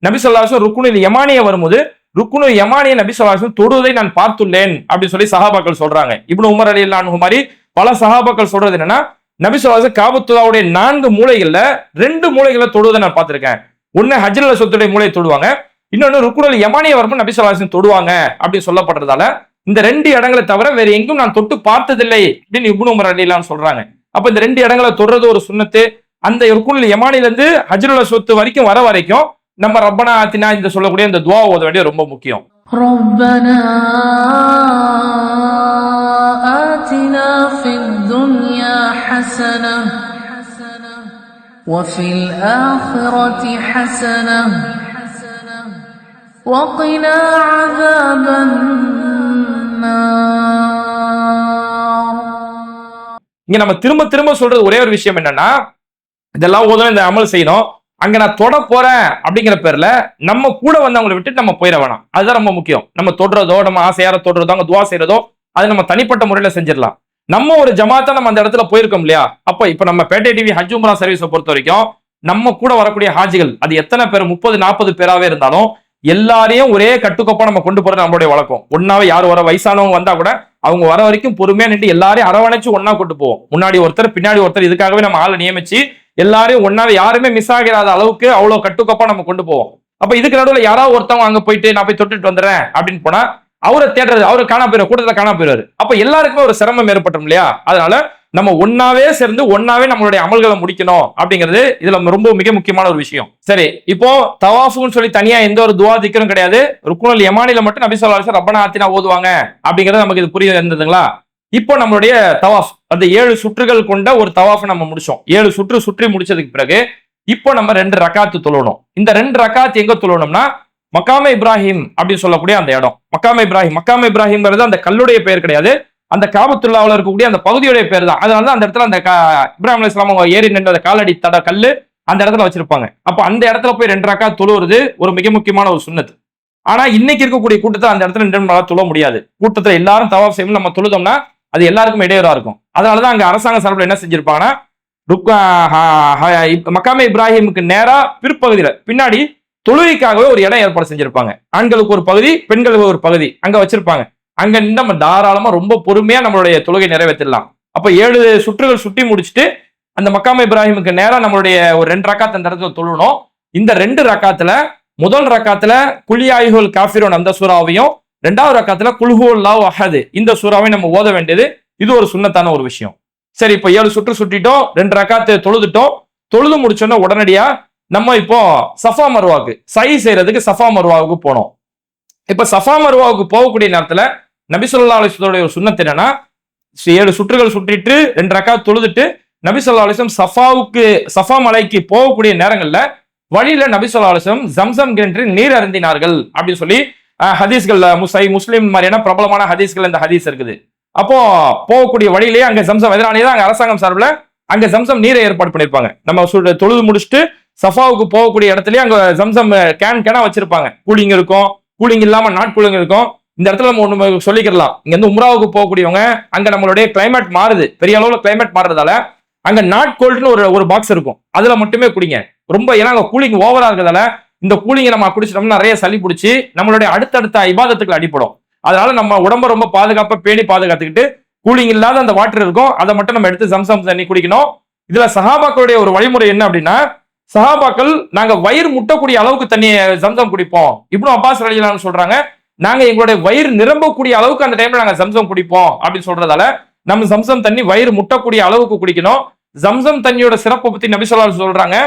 [SPEAKER 1] நபி ஸல்லல்லாஹு அலைஹி வஸல்லம் ருக்னுல் யமானிய வரும்போது ருக்னுல் யமானிய நபி ஸல்லல்லாஹு அலைஹி வஸல்லம் தொடுவதை நான் பார்த்துள்ளேன் அப்படின்னு சொல்லி சஹாபாக்கள் சொல்றாங்க. இப்னு உமர் ரலியல்லாஹு அன்ஹு மாதிரி பல சஹாபாக்கள் சொல்றது என்னன்னா, நபி ஸல்லல்லாஹு அலைஹி வஸல்லம் காபத்துல்லாவுடைய 4 மூலைகள்ல 2 மூலைகளை தொடுவதை நான் பார்த்திருக்கேன். ஒன்னு ஹஜ்ருல் அஸ்வத்துடைய மூலையை தொடுவாங்க, இன்னொன்னு ருக்னுல் யமானிய வரும்போது நபி ஸல்லல்லாஹு அலைஹி வஸல்லம் தொடுவாங்க அப்படின்னு சொல்லப்படுறதால இந்த 2 இடங்களை தவிர வேற எங்கும் நான் தொட்டு பார்த்ததில்லை அப்படின்னு இப்னு உமர் ரலியல்லாஹு அன்ஹு சொல்றாங்க. அப்ப இந்த 2 இடங்களை தொடுறது ஒரு சுன்னத்து. அந்த ருக்னுல் யமானில இருந்து ஹஜ்ருல் அஸ்வத் வரைக்கும் வர வரைக்கும் நம்ம ரப்பனா ஆத்தினா இந்த சொல்லக்கூடிய இந்த துஆ ஓத வேண்டியது ரொம்ப முக்கியம்.
[SPEAKER 3] ரப்பனா ஆத்தினா ஃபித் துன்யா ஹஸனஹ் வஃபில் ஆখিরাতি ஹஸனஹ் வகினா அஸாபன்னார்.
[SPEAKER 1] இங்க நம்ம திரும்ப திரும்ப சொல்றது ஒரே ஒரு விஷயம் என்னன்னா, இதெல்லாம் ஓதணும், இந்த அமல் செய்யணும், அங்க நான் தொட போறேன் அப்படிங்கிற பேர்ல நம்ம கூட வந்தவங்களை விட்டு நம்ம போயிட வேணாம். அதுதான் ரொம்ப முக்கியம். நம்ம தொடுறதோ, நம்ம ஆசையார தொடுறதோ, அங்க துவா செய்யறதோ, அது நம்ம தனிப்பட்ட முறையில செஞ்சிடலாம். நம்ம ஒரு ஜமாத்தா நம்ம அந்த இடத்துல போயிருக்கோம் இல்லையா? அப்ப இப்ப நம்ம பேட்டை டிவி ஹஜ் உம்ரா சர்வீஸை பொறுத்த வரைக்கும் நம்ம கூட வரக்கூடிய ஹாஜிகள் அது எத்தனை பேர் 30-40 பேராவே இருந்தாலும் எல்லாரையும் ஒரே கட்டுக்கோப்பா நம்ம கொண்டு போறது நம்மளுடைய வழக்கம். ஒன்னாவே யார் வர வயசானவங்க வந்தா கூட அவங்க வர வரைக்கும் பொறுமையா நின்று எல்லாரையும் அரவணைச்சு ஒன்னா கொண்டு போவோம். முன்னாடி ஒருத்தர் பின்னாடி ஒருத்தர், இதுக்காகவே நம்ம ஆளை நியமிச்சு எல்லாரையும் ஒன்னாவே யாருமே மிஸ் ஆகிறாத அளவுக்கு அவ்வளவு கட்டுக்கோப்பா நம்ம கொண்டு போவோம். அப்ப இதுக்கு நடுவுல யாராவது ஒருத்தவங்க அங்க போயிட்டு நான் போய் தொட்டுட்டு வந்துடுறேன் அப்படின்னு போனா அவரை தேடுறது, அவரு காணா போயிரு, கூட்டத்துல காணா போயிருவாரு. அப்ப எல்லாருக்குமே ஒரு சிரமம் ஏற்பட்டும் இல்லையா? அதனால நம்ம ஒன்னாவே சேர்ந்து ஒன்னாவே நம்மளுடைய அமல்களை முடிக்கணும் அப்படிங்கிறது இதுல ரொம்ப மிக முக்கியமான ஒரு விஷயம். சரி, இப்போ தவாஃப்னு சொல்லி தனியா எந்த ஒரு துவா திக்ரும் கிடையாது. ருக்னுல் யமானில மட்டும் நபி ஸல்லல்லாஹு அலைஹி வஸல்லம் ரப்பனா ஆத்தினா ஓதுவாங்க அப்படிங்கிறது நமக்கு இது புரிய இருந்ததுங்களா? இப்போ நம்மளுடைய தவாஃப் அந்த 7 சுற்றுகள் கொண்ட ஒரு தவாஃப் நம்ம முடிச்சோம். 7 சுற்று சுற்றி முடிச்சதுக்கு பிறகு இப்போ நம்ம 2 ரக்காத்து தொழணும். இந்த 2 ரக்காத்து எங்க தொழணும்னா மக்காமே இப்ராஹிம் அப்படின்னு சொல்லக்கூடிய அந்த இடம். மக்காமே இப்ராஹிம்ங்கிறது அந்த கல்லுடைய பெயர் கிடையாது, அந்த காபத்துல்லாவுல இருக்கக்கூடிய அந்த பகுதியுடைய பேர் தான். அதனாலதான் அந்த இடத்துல அந்த இப்ராஹிம் அலைஹிஸ்ஸலாம் அவங்க ஏறி நின்ற அந்த காலடி தட கல்லு அந்த இடத்துல வச்சிருப்பாங்க. அப்ப அந்த இடத்துல போய் 2 ரக்காத் தொழுவது ஒரு மிக முக்கியமான ஒரு சுன்னத். ஆனா இன்னைக்கு இருக்கக்கூடிய கூட்டத்தை அந்த இடத்துல 2 ரக்காத் தொழ முடியாது. கூட்டத்துல எல்லாரும் தவாஃப் செய்யணும், நம்ம தொழுதோம்னா அது எல்லாருக்கும் இடையூறா இருக்கும். அதனாலதான் அங்க அரசாங்க சார்பில் என்ன செஞ்சிருப்பாங்கன்னா மக்காமே இப்ராஹிமுக்கு நேரா பிற்பகுதியில பின்னாடி தொழுகைக்காகவே ஒரு இடம் ஏற்பாடு செஞ்சிருப்பாங்க. ஆண்களுக்கு ஒரு பகுதி, பெண்களுக்கு ஒரு பகுதி அங்க வச்சிருப்பாங்க. அங்க நின்று நம்ம தாராளமா ரொம்ப பொறுமையா நம்மளுடைய தொழுகை நிறைவேற்றலாம். அப்ப 7 சுற்றுகள் சுட்டி முடிச்சுட்டு அந்த மக்காமே இப்ராஹிமுக்கு நேரா நம்மளுடைய ஒரு 2 ரக்காத் அந்த இடத்துல தொழணும். இந்த 2 ரக்காத்துல முதல் ரக்காத்துல குல்யாயுல் காஃபிரூன் அந்த சூறாவையும், 2வது ரக்காத்துல குல்ஹுவல்லாஹு அஹத் இந்த சூறாவையும் நம்ம ஓத வேண்டியது இது ஒரு சுன்னத்தான ஒரு விஷயம். சரி, இப்போ 7 சுற்று சுட்டிட்டோம், 2 ரக்காத்து தொழுதுட்டோம். தொழுது முடிச்சோன்னா உடனடியா நம்ம இப்போ சஃபா மர்வாவுக்கு செய்யறதுக்கு சஃபா மர்வாவுக்கு போனோம். இப்ப சஃபா மர்வாவுக்கு போகக்கூடிய நேரத்துல நபி ஸல்லல்லாஹு அலைஹி வஸல்லம் ஒரு சுன்னத் என்னன்னா 7 சுற்றுகள் சுற்றிட்டு 2 ரக்காத் தொழுதுட்டு நபி ஸல்லல்லாஹு அலைஹி வஸல்லம் சஃபா மலைக்கு போகக்கூடிய நேரங்கள்ல வழியில நபி ஸல்லல்லாஹு அலைஹி வஸல்லம் ஜம்சம் கிணற்றில் நீர் அருந்தினார்கள் அப்படின்னு சொல்லி ஹதீஸ்கள்ல முஸ்லிம் மாதிரியான பிரபலமான ஹதீஸ்கள் இந்த ஹதீஸ் இருக்குது. அப்போ போகக்கூடிய வழியிலேயே அங்க ஜம்சம், எதனாலேயே அங்க அரசாங்கம் சார்பில் அங்க ஜம்சம் நீரை ஏற்பாடு பண்ணிருப்பாங்க. நம்ம தொழுது முடிச்சுட்டு சஃபாவுக்கு போகக்கூடிய இடத்துலயே அங்க ஜம்சம் கேனா வச்சிருப்பாங்க. கூலிங் இருக்கும், கூலிங் இல்லாம நாட்கூலிங் இருக்கும். இந்த இடத்துல நம்ம ஒண்ணு சொல்லிக்கலாம், இங்க இருந்து உம்ராவுக்கு போகக்கூடியவங்க அங்க நம்மளுடைய கிளைமேட் மாறுது, பெரிய அளவுல கிளைமேட் மாறுறதால அங்க நாட்கோல்ட்னு ஒரு பாக்ஸ் இருக்கும், அதுல மட்டுமே குடிங்க. ரொம்ப ஏன்னா அங்க கூலிங் ஓவரா இருக்கிறதால இந்த கூலிங்கை நம்ம குடிச்சிட்டோம்னா நிறைய சளி பிடிச்சி நம்மளுடைய அடுத்தடுத்த இபாதத்துக்கு அடிப்படும். அதனால நம்ம உடம்ப ரொம்ப பாதுகாப்பா பேணி பாதுகாத்துக்கிட்டு கூலிங் இல்லாத அந்த வாட்டர் இருக்கும், அதை மட்டும் நம்ம எடுத்து ஜம்சம் தண்ணி குடிக்கணும். இதுல சஹாபாக்களுடைய ஒரு வழிமுறை என்ன அப்படின்னா, சஹாபாக்கள் நாங்க வயிறு முட்டக்கூடிய அளவுக்கு தண்ணி ஜம்சம் குடிப்போம். இப்னு அப்பாஸ் ரலியல்லாஹு அன்ஹு சொல்றாங்க, நாங்க எங்களுடைய வயிறு நிரம்பக்கூடிய அளவுக்கு அந்த டைம்ல நாங்க ஜம்சம் குடிப்போம் அப்படின்னு சொல்றதால நம்ம ஜம்சம் தண்ணி வயிறு முட்டக்கூடிய அளவுக்கு குடிக்கணும். ஜம்சம் தண்ணியோட சிறப்பை பத்தி நபி ஸல்லல்லாஹு அலைஹி வஸல்லம் சொல்றாங்க,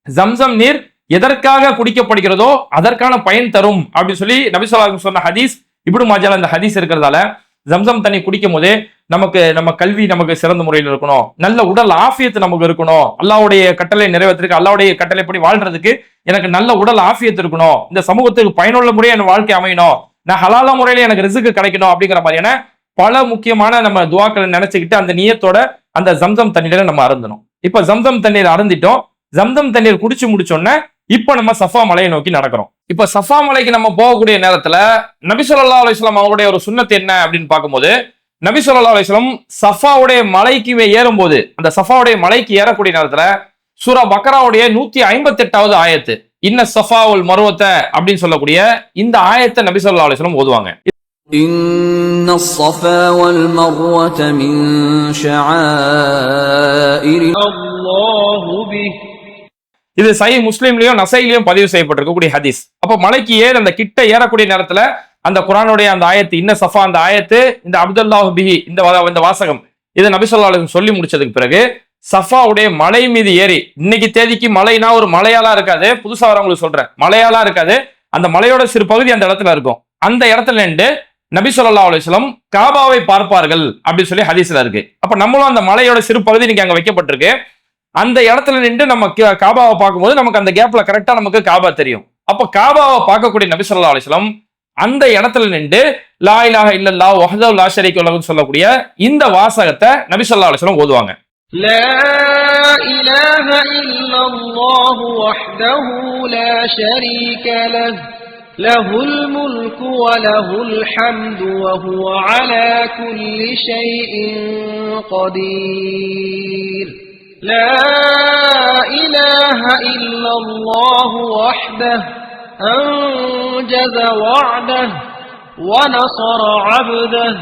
[SPEAKER 1] ஜம்சம் நீர் எதற்காக குடிக்கப்படுகிறதோ அதற்கான பயன் தரும் அப்படின்னு சொல்லி நபி ஸல்லல்லாஹு அலைஹி வஸல்லம் சொன்ன ஹதீஸ் இப்னு மாஜால அந்த ஹதீஸ் இருக்கிறதால ஜம்சம் தண்ணி குடிக்கும் போதே நம்ம கல்வி நமக்கு சிறந்த முறையில் இருக்கணும், நல்ல உடல் ஆஃபியத்து நமக்கு இருக்கணும், அல்லாஹ்வுடைய கட்டளை நிறைவேற்றுறதுக்கு, அல்லாஹ்வுடைய கட்டளைப்படி வாழ்றதுக்கு எனக்கு நல்ல உடல் ஆஃபியத்து இருக்கணும், இந்த சமூகத்துக்கு பயனுள்ள முறையை என் வாழ்க்கை அமையணும், நான் ஹலாலா முறையில எனக்கு ரிஸ்க் கிடைக்கணும் அப்படிங்கிற மாதிரியான பல முக்கியமான நம்ம துவாக்களை நினைச்சுக்கிட்டு அந்த நியத்தோட அந்த ஜம்சம் தண்ணீரை நம்ம அருந்தணும். இப்ப ஜம்சம் தண்ணீர் அருந்திட்டோம். ஜம்சம் தண்ணீர் குடிச்சு முடிச்சோன்னே இப்ப நம்ம சஃபா மலையை நோக்கி நடக்கிறோம். இப்ப சஃபா மலைக்கு நம்ம போகக்கூடிய நேரத்துல நபி ஸல்லல்லாஹு அலைஹி வஸல்லம் அவருடைய ஒரு சுன்னத் என்ன அப்படின்னு பார்க்கும்போது, நபி ஸல்லல்லாஹு அலைஹி வஸல்லம் சஃபாவுடைய மலைக்கு ஏறும்போது, அந்த சஃபாவுடைய மலைக்கு ஏறக்கூடிய நேரத்துல சூரா பக்ராவுடைய 158வது ஆயத்து இன்ன சஃபாவுல் மர்வத அப்படின்னு சொல்லக்கூடிய இந்த ஆயத்தை நபி ஸல்லல்லாஹு அலைஹி வஸல்லம் ஓதுவாங்க.
[SPEAKER 4] إن الصفا والمروة من شعائر الله به.
[SPEAKER 1] இது சஹீஹ் முஸ்லிம்லயும் நசையிலயும் பதிவு செய்யப்பட்டிருக்கக்கூடிய ஹதீஸ். அப்ப மலைக்கு அந்த கிட்ட ஏறக்கூடிய நேரத்துல அந்த குர்ஆனுடைய அந்த ஆயத்து இன்ன சஃபா அந்த ஆயத்து இந்த அப்துல்லாஹு பிஹி இந்த வாசகம் இதை நபி ஸல்லல்லாஹு அலைஹி வஸல்லம் சொல்லி முடிச்சதுக்கு பிறகு சஃபாவுடைய மலை மீது ஏறி, இன்னைக்கு தேதிக்கு மலைனா ஒரு மலையாலா இருக்காது, புதுசா வரவங்களுக்கு சொல்றேன், மலையாலா இருக்காது, அந்த மலையோட சிறு பகுதி அந்த இடத்துல இருக்கும். அந்த இடத்துல நின்று நபி ஸல்லல்லாஹு அலைஹி வஸல்லம் காபாவை பார்ப்பார்கள் அப்படின்னு சொல்லி ஹதீஸ்ல இருக்கு. அப்ப நம்மளும் அந்த மலையோட சிறு பகுதி இன்னைக்கு அங்க வைக்கப்பட்டிருக்கு. அந்த இடத்துல நின்று நம்ம காபாவை பார்க்கும்போது நமக்கு அந்த கேப்ல கரெக்டா நமக்கு காபா தெரியும். அப்ப காபாவை பார்க்கக்கூடிய நபி ஸல்லல்லாஹு அலைஹி வஸல்லம் அந்த இடத்துல நின்று லா இலாஹ இல்லல்லாஹ் வஹ்தஹு லா ஷரீக லஹு சொல்லக்கூடிய இந்த வாசகத்தை நபி ஸல்லல்லாஹு அலைஹி வஸல்லம் ஓதுவாங்க.
[SPEAKER 5] لا إله إلا الله وحده لا شريك له له الملك وله الحمد وهو على كل شيء قدير. لا إله إلا الله وحده أنجز وعده ونصر عبده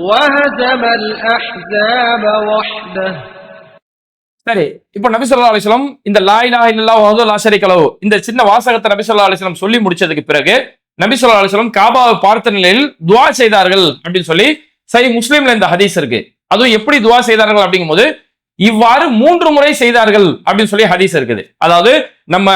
[SPEAKER 5] وهزم الأحزاب وحده.
[SPEAKER 1] சரி, இப்ப நபி ஸல்லல்லாஹு அலைஹி வஸல்லம் இந்த லா இலாஹ இல்லல்லாஹ் வஹ்தஹு லா ஷரீக லஹு இந்த சின்ன வாசகத்தை நபி ஸல்லல்லாஹு அலைஹி வஸல்லம் சொல்லி முடிச்சதுக்கு பிறகு நபி ஸல்லல்லாஹு அலைஹி வஸல்லம் காபாவை பார்த்த நிலையில் துஆ செய்தார்கள் அப்படின்னு சொல்லி சஹீஹ் முஸ்லிம்ல இந்த ஹதீஸ் இருக்கு. அதுவும் எப்படி துஆ செய்தார்கள் அப்படிங்கும்போது இவ்வாறு 3 முறை செய்தார்கள் அப்படின்னு சொல்லி ஹதீஸ் இருக்குது. அதாவது நம்ம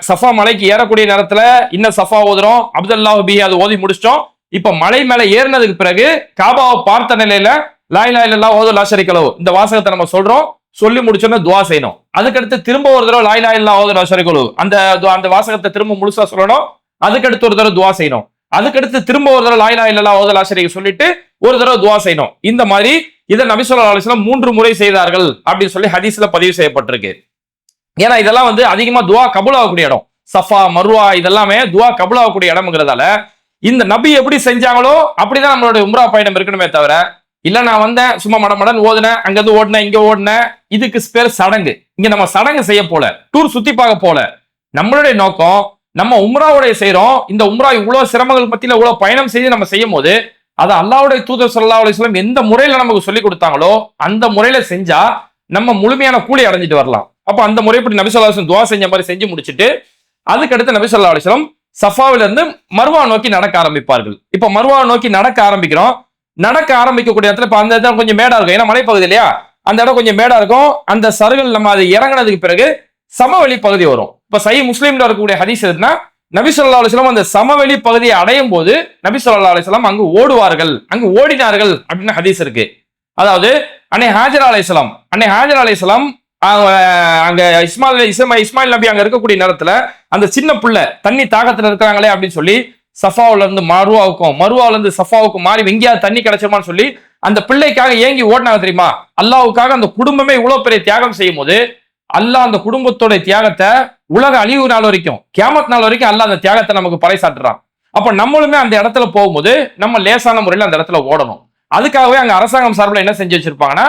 [SPEAKER 1] சஃபா மலைக்கு ஏறக்கூடிய நேரத்துல இன்ன சஃபா ஓதுறோம், அப்துல்லாஹு பிஹி அது ஓதி முடிச்சிட்டோம். இப்ப மலை மேல ஏறினதுக்கு பிறகு காபாவை பார்த்த நிலையில லா இலாஹ இல்லல்லாஹ் வஹ்தஹு லா ஷரீக லஹு இந்த வாசகத்தை நம்ம சொல்றோம், சொல்லி முடிச்சோன்னா துஆ செய்யணும். அதுக்கடுத்து திரும்ப ஒரு தடவை லா இலாஹ இல்லல்லாஹ் வஹ்தஹு லா ஷரீக லஹு அந்த வாசகத்தை திரும்ப முழுசா சொல்லணும். அதுக்கடுத்து ஒரு தடவை துஆ செய்யணும். அதுக்கடுத்து திரும்ப ஒரு தடவை லா இலாஹ இல்லல்லாஹ் வஹ்தஹு லா ஷரீக சொல்லிட்டு ஒரு தடவை துஆ செய்யணும். இந்த மாதிரி இதை நபி ஸல்லல்லாஹு அலைஹி வஸல்லம் 3 முறை செய்தார்கள் அப்படின்னு சொல்லி ஹதீஸ்ல பதிவு செய்யப்பட்டிருக்கு. ஏன்னா இதெல்லாம் அதிகமா துஆ கபூல் ஆகக்கூடிய இடம். சஃபா மர்வா இதெல்லாமே துஆ கபூல் ஆகக்கூடிய இடம்ங்கிறதால இந்த நபி எப்படி செஞ்சாங்களோ அப்படிதான் நம்மளுடைய உம்ரா பயணம் இருக்கணுமே தவிர, இல்ல நான் வந்தேன் சும்மா மடமடன் ஓதுனேன், அங்கிருந்து ஓடினேன் இங்க ஓடினேன், இதுக்கு பேர் சடங்கு. இங்க நம்ம சடங்கு செய்ய போல, டூர் சுத்தி பார்க்க போல. நம்மளுடைய நோக்கம் நம்ம உம்ராவுடைய செய்யறோம். இந்த உம்ரா இவ்வளவு சிரமங்கள் பத்தியில இவ்வளவு பயணம் செய்து நம்ம செய்யும் போது அதை அல்லாஹ்வுடைய தூதர் ஸல்லல்லாஹு அலைஹி வஸல்லம் எந்த முறையில நமக்கு சொல்லி கொடுத்தாங்களோ அந்த முறையில செஞ்சா நம்ம முழுமையான கூலி அடைஞ்சிட்டு வரலாம். அப்ப அந்த முறைப்படி நபி ஸல்லல்லாஹு அலைஹி வஸல்லம் துஆ செஞ்ச மாதிரி செஞ்சு முடிச்சுட்டு அதுக்கடுத்து நபி ஸல்லல்லாஹு அலைஹி வஸல்லம் சஃபாவில இருந்து மர்வா நோக்கி நடக்க ஆரம்பிப்பார்கள். இப்ப மர்வா நோக்கி நடக்க ஆரம்பிக்கிறோம். நடக்க ஆரம்பிக்கக்கூடிய இடத்துல இப்ப அந்த இடம் கொஞ்சம் மேடா இருக்கும், ஏன்னா மலைப்பகுதி இல்லையா, அந்த இடம் கொஞ்சம் மேடா இருக்கும். அந்த சருகள் நம்ம அது இறங்கினதுக்கு பிறகு சமவெளி பகுதி வரும். இப்ப சஹீஹ் முஸ்லிம்ல இருக்கக்கூடிய ஹதீஸ் எதுனா நபி ஸல்லல்லாஹு அலைஹி வஸல்லம் அந்த சமவெளி பகுதியை அடையும் போது நபி ஸல்லல்லாஹு அலைஹி வஸல்லம் அங்கு ஓடுவார்கள், அங்கு ஓடினார்கள் அப்படின்னு ஹதீஸ் இருக்கு. அதாவது அன்னை ஹாஜரா அலைஹிஸ்ஸலாம் அங்க இஸ்மாயில் நபி அங்க இருக்கக்கூடிய நேரத்துல அந்த சின்ன புள்ள தண்ணி தாகத்துல இருக்காங்களே அப்படின்னு சொல்லி சஃபாவுல இருந்து மருவாவுல இருந்து சஃபாவுக்கு மாறி எங்கேயாவது தண்ணி கிடைச்சிருமான்னு சொல்லி அந்த பிள்ளைக்காக ஏங்கி ஓடினாங்க தெரியுமா. அல்லாஹ்வுக்காக அந்த குடும்பமே இவ்வளவு பெரிய தியாகம் செய்யும் போது அல்லாஹ் அந்த குடும்பத்தோட தியாகத்தை உலக அழிவு நாள் வரைக்கும் கியாமத் நாள் வரைக்கும் அல்லாஹ் அந்த தியாகத்தை நமக்கு பறைசாட்டுறான். அப்ப நம்மளுமே அந்த இடத்துல போகும்போது நம்ம லேசான முறையில் அந்த இடத்துல ஓடணும். அதுக்காகவே அங்க அரசாங்கம் சார்பில் என்ன செஞ்சு வச்சிருப்பாங்கன்னா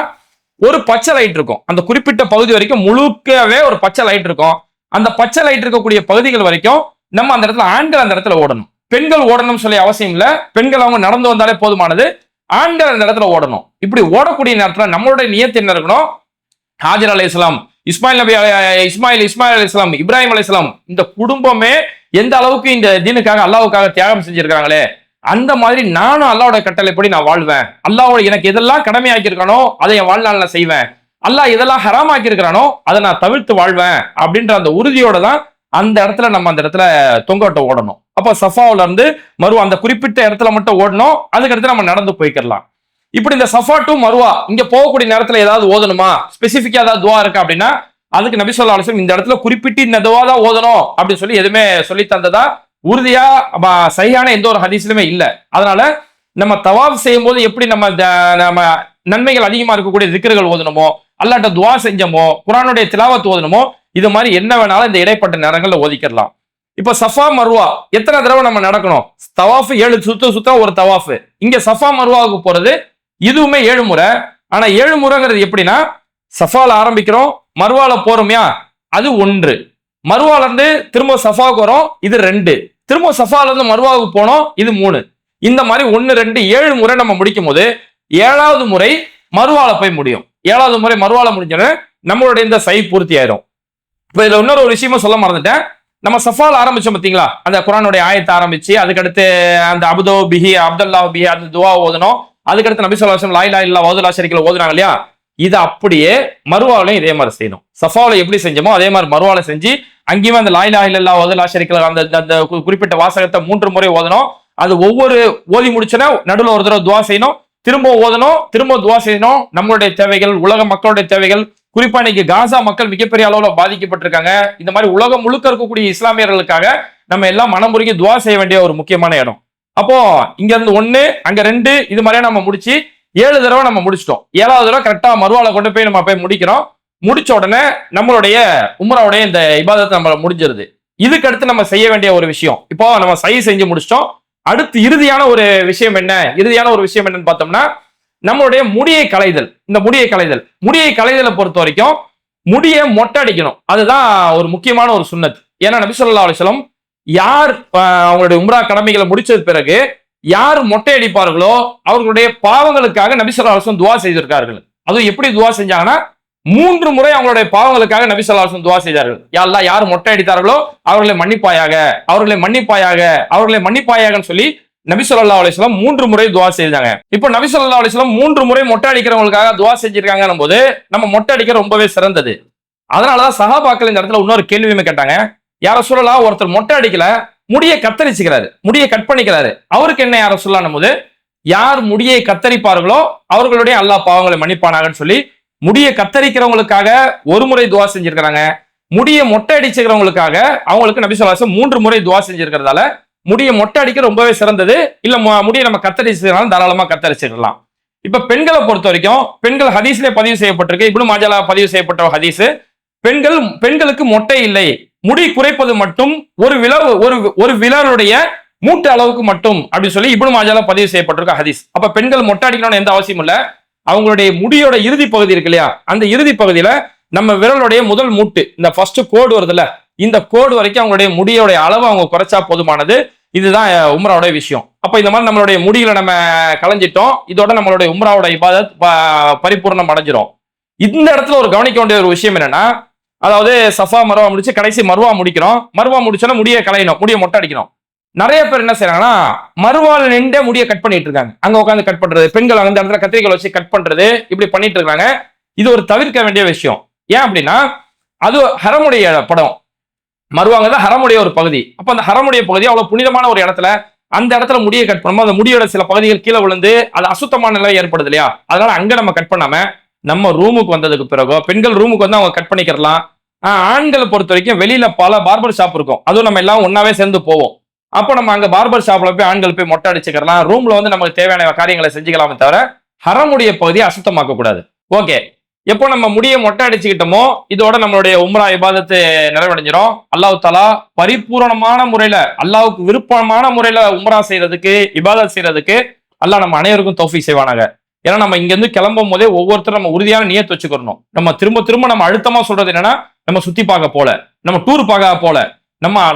[SPEAKER 1] ஒரு பச்சை லைட் இருக்கும். அந்த குறிப்பிட்ட பகுதி வரைக்கும் முழுக்கவே ஒரு பச்சை லைட் இருக்கும். அந்த பச்சை லைட் இருக்கக்கூடிய பகுதிகள் வரைக்கும் நம்ம அந்த இடத்துல ஆண்கள் அந்த இடத்துல ஓடணும். பெண்கள் ஓடணும்னு சொல்லி அவசியம் இல்லை. பெண்கள் அவங்க நடந்து வந்தாலே போதுமானது. ஆண்கள் அந்த இடத்துல ஓடணும். இப்படி ஓடக்கூடிய நேரத்துல நம்மளுடைய நியத்து என்ன இருக்கணும்? ஹாஜர் அலைஹிஸ்ஸலாம், இஸ்மாயில் அலைஹிஸ்ஸலாம், இப்ராஹிம் அலைஹிஸ்ஸலாம் இந்த குடும்பமே எந்த அளவுக்கு இந்த தீனுக்காக அல்லாஹ்வுக்காக தியாகம் செஞ்சிருக்காங்களே அந்த மாதிரி நானும் அல்லாஹ்வோட கட்டளைப்படி நான் வாழ்வேன். அல்லாஹ்வோட எனக்கு எதெல்லாம் கடமையாக்கி இருக்கானோ அதை என் வாழ்நாள் நான் செய்வேன். அல்லாஹ் எதெல்லாம் ஹராமாக்கி இருக்கிறானோ அதை நான் தவிர்த்து வாழ்வேன் அப்படின்ற அந்த உறுதியோட தான் அந்த இடத்துல நம்ம அந்த இடத்துல தொங்கோட்ட ஓடணும். அப்ப சஃபாவுல இருந்து மருவா அந்த குறிப்பிட்ட இடத்துல மட்டும் ஓடணும், அதுக்கடுத்து நம்ம நடந்து போய்க்கலாம். இப்படி இந்த சஃபா டு மருவா இங்க போகக்கூடிய நேரத்துல ஏதாவது ஓதணுமா, ஸ்பெசிபிக்கா ஏதாவது துவா இருக்கா அப்படின்னா அதுக்கு நபி ஸல்லல்லாஹு அலைஹி வஸல்லம் இந்த இடத்துல குறிப்பிட்டு இந்த துவா தான் ஓதணும் அப்படின்னு சொல்லி எதுவுமே சொல்லி தந்ததா உறுதியா சரியான எந்த ஒரு ஹதீஸ்லுமே இல்ல. அதனால நம்ம தவாப் செய்யும் போது எப்படி நம்ம நன்மைகள் அதிகமா இருக்கக்கூடிய திக்ருகள் ஓதணுமோ, அல்லாட்ட துவா செஞ்சோமோ, குர்ஆனுடைய திலாவத் ஓதணுமோ, இது மாதிரி என்ன வேணாலும் இந்த இடைப்பட்ட நேரங்கள்ல ஓதிக்கலாம். இப்ப சஃபா மருவா எத்தனை தடவை நம்ம நடக்கணும்? தவாஃப் 7 சுத்த ஒரு தவாஃப். இங்க சஃபா மருவாவுக்கு போறது இதுவுமே 7 முறை. ஆனா 7 முறைங்கிறது எப்படின்னா, சஃபால ஆரம்பிக்கிறோம், மருவால போறோம்யா, அது 1. மருவால இருந்து திரும்ப சஃபாவுக்கு வரோம், இது 2. திரும்ப சஃபால இருந்து மருவாவுக்கு போனோம், இது 3. இந்த மாதிரி 1, 2, 7 முறை நம்ம முடிக்கும் போது 7வது முறை மருவால போய் முடியும். 7வது முறை மருவால முடிஞ்சோன்னு நம்மளுடைய இந்த சை பூர்த்தி ஆயிரும். இப்ப இதுல இன்னொரு ஒரு விஷயமும் சொல்ல மறந்துட்டேன். நம்ம சஃபால ஆரம்பிச்சோம் பாத்தீங்களா, அந்த குர்ஆனுடைய ஆயத்தை ஆரம்பிச்சு அதுக்கடுத்து அந்த அப்தோ பிஹி அப்துல்லாஹ் பிஹி அந்த துவா ஓதணும். அதுக்கடுத்து நபி ஸல்லல்லாஹு அலைஹி வஸல்லம் லா இலாஹா இல்லல்லாஹ் வஹ்தஹு லா ஷரீக லஹு ஓதுறாங்க இல்லையா, இது அப்படியே மருவாவிலையும் இதே மாதிரி செய்யணும். சஃபாவில எப்படி செஞ்சோமோ அதே மாதிரி மருவால செஞ்சு அங்கேயுமே அந்த லா இலாஹா இல்லல்லாஹ் வஹ்தஹு லா ஷரீக லஹு அந்த குறிப்பிட்ட வாசகத்தை 3 முறை ஓதணும். அது ஒவ்வொரு ஓதி முடிச்சோன்னா நடுவில் ஒரு தடவை துவா செய்யணும், திரும்ப ஓதணும், திரும்ப துவா செய்யணும். நம்மளுடைய தேவைகள், உலக மக்களுடைய தேவைகள், குறிப்பா இன்னைக்கு காசா மக்கள் மிகப்பெரிய அளவுல பாதிக்கப்பட்டிருக்காங்க. இந்த மாதிரி உலகம் முழுக்க இருக்கக்கூடிய இஸ்லாமியர்களுக்காக நம்ம எல்லாம் மனமுருகி துவா செய்ய வேண்டிய ஒரு முக்கியமான இடம். அப்போ இங்க இருந்து 1 அங்க 2 இது மாதிரியா நம்ம முடிச்சு 7 தடவை நம்ம முடிச்சிட்டோம். 7வது தடவை கரெக்டா மருவால கொண்டு போய் நம்ம போய் முடிக்கிறோம். முடிச்ச உடனே நம்மளுடைய உம்ராவுடைய இந்த இபாதத்தை நம்ம முடிஞ்சிருது. இதுக்கு அடுத்து நம்ம செய்ய வேண்டிய ஒரு விஷயம், இப்போ நம்ம சை செஞ்சு முடிச்சிட்டோம். அடுத்து இறுதியான ஒரு விஷயம் என்னன்னு பார்த்தோம்னா, நம்மளுடைய முடியை களைதல். இந்த முடியை களைதலை பொறுத்த வரைக்கும் முடியை மொட்டை அடிக்கணும். அதுதான் ஒரு முக்கியமான ஒரு சுன்னத். ஏன்னா நபி ஸல்லல்லாஹு அலைஹி வஸல்லம் யார் அவங்களுடைய உம்ரா கடமைகளை முடிச்சது பிறகு யார் மொட்டை அடிப்பார்களோ அவர்களுடைய பாவங்களுக்காக நபி ஸல்லல்லாஹு அலைஹி வஸல்லம் துவா செய்திருக்கார்கள். அதுவும் எப்படி துவா செஞ்சாங்கன்னா 3 முறை அவங்களுடைய பாவங்களுக்காக நபி ஸல்லல்லாஹு அலைஹி வஸல்லம் துவா செய்தார்கள். யா அல்லாஹ், யார் மொட்டை அடித்தார்களோ அவர்களை மன்னிப்பாயாகன்னு சொல்லி நபி ஸல்லல்லாஹு அலைஹி வஸல்லம் 3 முறை துவா செய்தாங்க. இப்போ நபி ஸல்லல்லாஹு அலைஹி வஸல்லம் 3 முறை மொட்டை அடிக்கிறவங்களுக்காக துவா செஞ்சிருக்காங்கன்னும் போது நம்ம மொட்டை அடிக்க ரொம்பவே சிறந்தது. அதனாலதான் சஹாபாக்கள் இந்த இடத்துல இன்னொரு கேள்வியுமே கேட்டாங்க. யார சொல்லலாம், ஒருத்தர் மொட்டை அடிக்கல, முடியை கத்தரிச்சுக்கிறாரு, முடியை கட் பண்ணிக்கிறாரு, அவருக்கு என்ன யார சொல்லலாம் போது, யார் முடியை கத்தரிப்பார்களோ அவர்களுடைய அல்லாஹ் பாவங்களை மன்னிப்பானாகன்னு சொல்லி முடியை கத்தரிக்கிறவங்களுக்காக 1 முறை துவா செஞ்சிருக்கிறாங்க. முடியை மொட்டை அடிச்சுக்கிறவங்களுக்காக அவங்களுக்கு நபி ஸல்லல்லாஹு அலைஹி வஸல்லம் 3 முறை துவா செஞ்சிருக்கிறதால முடியை மொட்டை அடிக்க ரொம்பவே சிறந்தது. இல்ல முடியை நம்ம கத்தரிச்சுனாலும் தாராளமா கத்தரிச்சுக்கலாம். இப்ப பெண்களை பொறுத்த வரைக்கும் பெண்கள் ஹதீஸ்ல பதிவு செய்யப்பட்டிருக்கு, இப்னு மாஜால பதிவு செய்யப்பட்ட ஹதீஸ், பெண்களுக்கு மொட்டை இல்லை, முடி குறைப்பது மட்டும் ஒரு விரலுடைய மூட்டு அளவுக்கு மட்டும் அப்படின்னு சொல்லி இப்னு மாஜால பதிவு செய்யப்பட்டிருக்க ஹதீஸ். அப்ப பெண்கள் மொட்டை அடிக்கணும்னு எந்த அவசியம் இல்ல. அவங்களுடைய முடியோட இறுதி பகுதி இருக்கு இல்லையா, அந்த இறுதி பகுதியில நம்ம விரலுடைய முதல் மூட்டு, இந்த ஃபர்ஸ்ட் கோடு வருதுல்ல, இந்த கோடு வரைக்கும் அவங்களுடைய முடியோட அளவு அவங்க குறைச்சா போதுமானது. இதுதான் உம்ராவோட விஷயம். அப்ப இந்த மாதிரி நம்மளுடைய முடிகளை நம்ம களைஞ்சிட்டோம், இதோட நம்மளுடைய உம்ராவோட இபாதத் பரிபூர்ணம் அடைஞ்சிரும். இந்த இடத்துல ஒரு கவனிக்க வேண்டிய ஒரு விஷயம் என்னன்னா, அதாவது சஃபா மருவா முடிச்சு கடைசி மருவா முடிக்கிறோம். மருவா முடிச்சோன்னா முடியை களையணும், முடியை மொட்டை அடிக்கணும். நிறைய பேர் என்ன செய்யறாங்கன்னா, மருவால நின்றே முடியை கட் பண்ணிட்டு இருக்காங்க. அங்க உட்காந்து கட் பண்றது, பெண்கள் அந்த இடத்துல கத்திரிக்கோல் வச்சு கட் பண்றது, இப்படி பண்ணிட்டு இருக்காங்க. இது ஒரு தவிர்க்க வேண்டிய விஷயம். ஏன் அப்படின்னா, அது ஹரமுடைய படம், மருவாங்க ஹரமுடைய ஒரு பகுதி. அப்ப அந்த ஹரமுடைய பகுதி அவ்வளவு புனிதமான ஒரு இடத்துல, அந்த இடத்துல முடியை கட் பண்ணும்போது அந்த முடியோட சில பகுதிகள் கீழே விழுந்து அது அசுத்தமான நிலை ஏற்படுது இல்லையா, அதனால அங்க நம்ம கட் பண்ணாம நம்ம ரூமுக்கு வந்ததுக்கு பிறகோ, பெண்கள் ரூமுக்கு வந்து அவங்க கட் பண்ணிக்கிறலாம். ஆண்களை பொறுத்த வரைக்கும் வெளியில பல பார்பர் ஷாப் இருக்கும், அதுவும் நம்ம எல்லாம் ஒன்னாவே சேர்ந்து போவோம். அப்போ நம்ம அங்க பார்பர் ஷாப்ல போய் ஆண்கள் போய் மொட்டை அடிச்சுக்கலாம், ரூம்ல வந்து நமக்கு தேவையான காரியங்களை செஞ்சுக்கலாமே தவிர ஹரமுடைய பகுதியை அசுத்தமாக்க கூடாது. ஓகே, எப்போ நம்ம முடிய மொட்டை அடிச்சுக்கிட்டோமோ இதோட நம்மளுடைய உம்ரா இபாதத்து நிறைவடைஞ்சிடும். அல்லாஹ் தஆலா பரிபூரணமான முறையில, அல்லாஹ்வுக்கு விருப்பமான முறையில உம்ரா செய்யறதுக்கு, இபாதத் செய்யறதுக்கு அல்லாஹ் நம்ம அனைவருக்கும் தௌஃபீக் செய்வானாக. ஏன்னா நம்ம இங்க இருந்து கிளம்பும் போதே ஒவ்வொருத்தரும் நம்ம உறுதியான நியத் வச்சுக்கணும். நம்ம திரும்ப நம்ம அழுத்தமா சொல்றது என்னன்னா, நம்ம சுத்தி பார்க்க போல, நம்ம டூர் பார்க்க போல,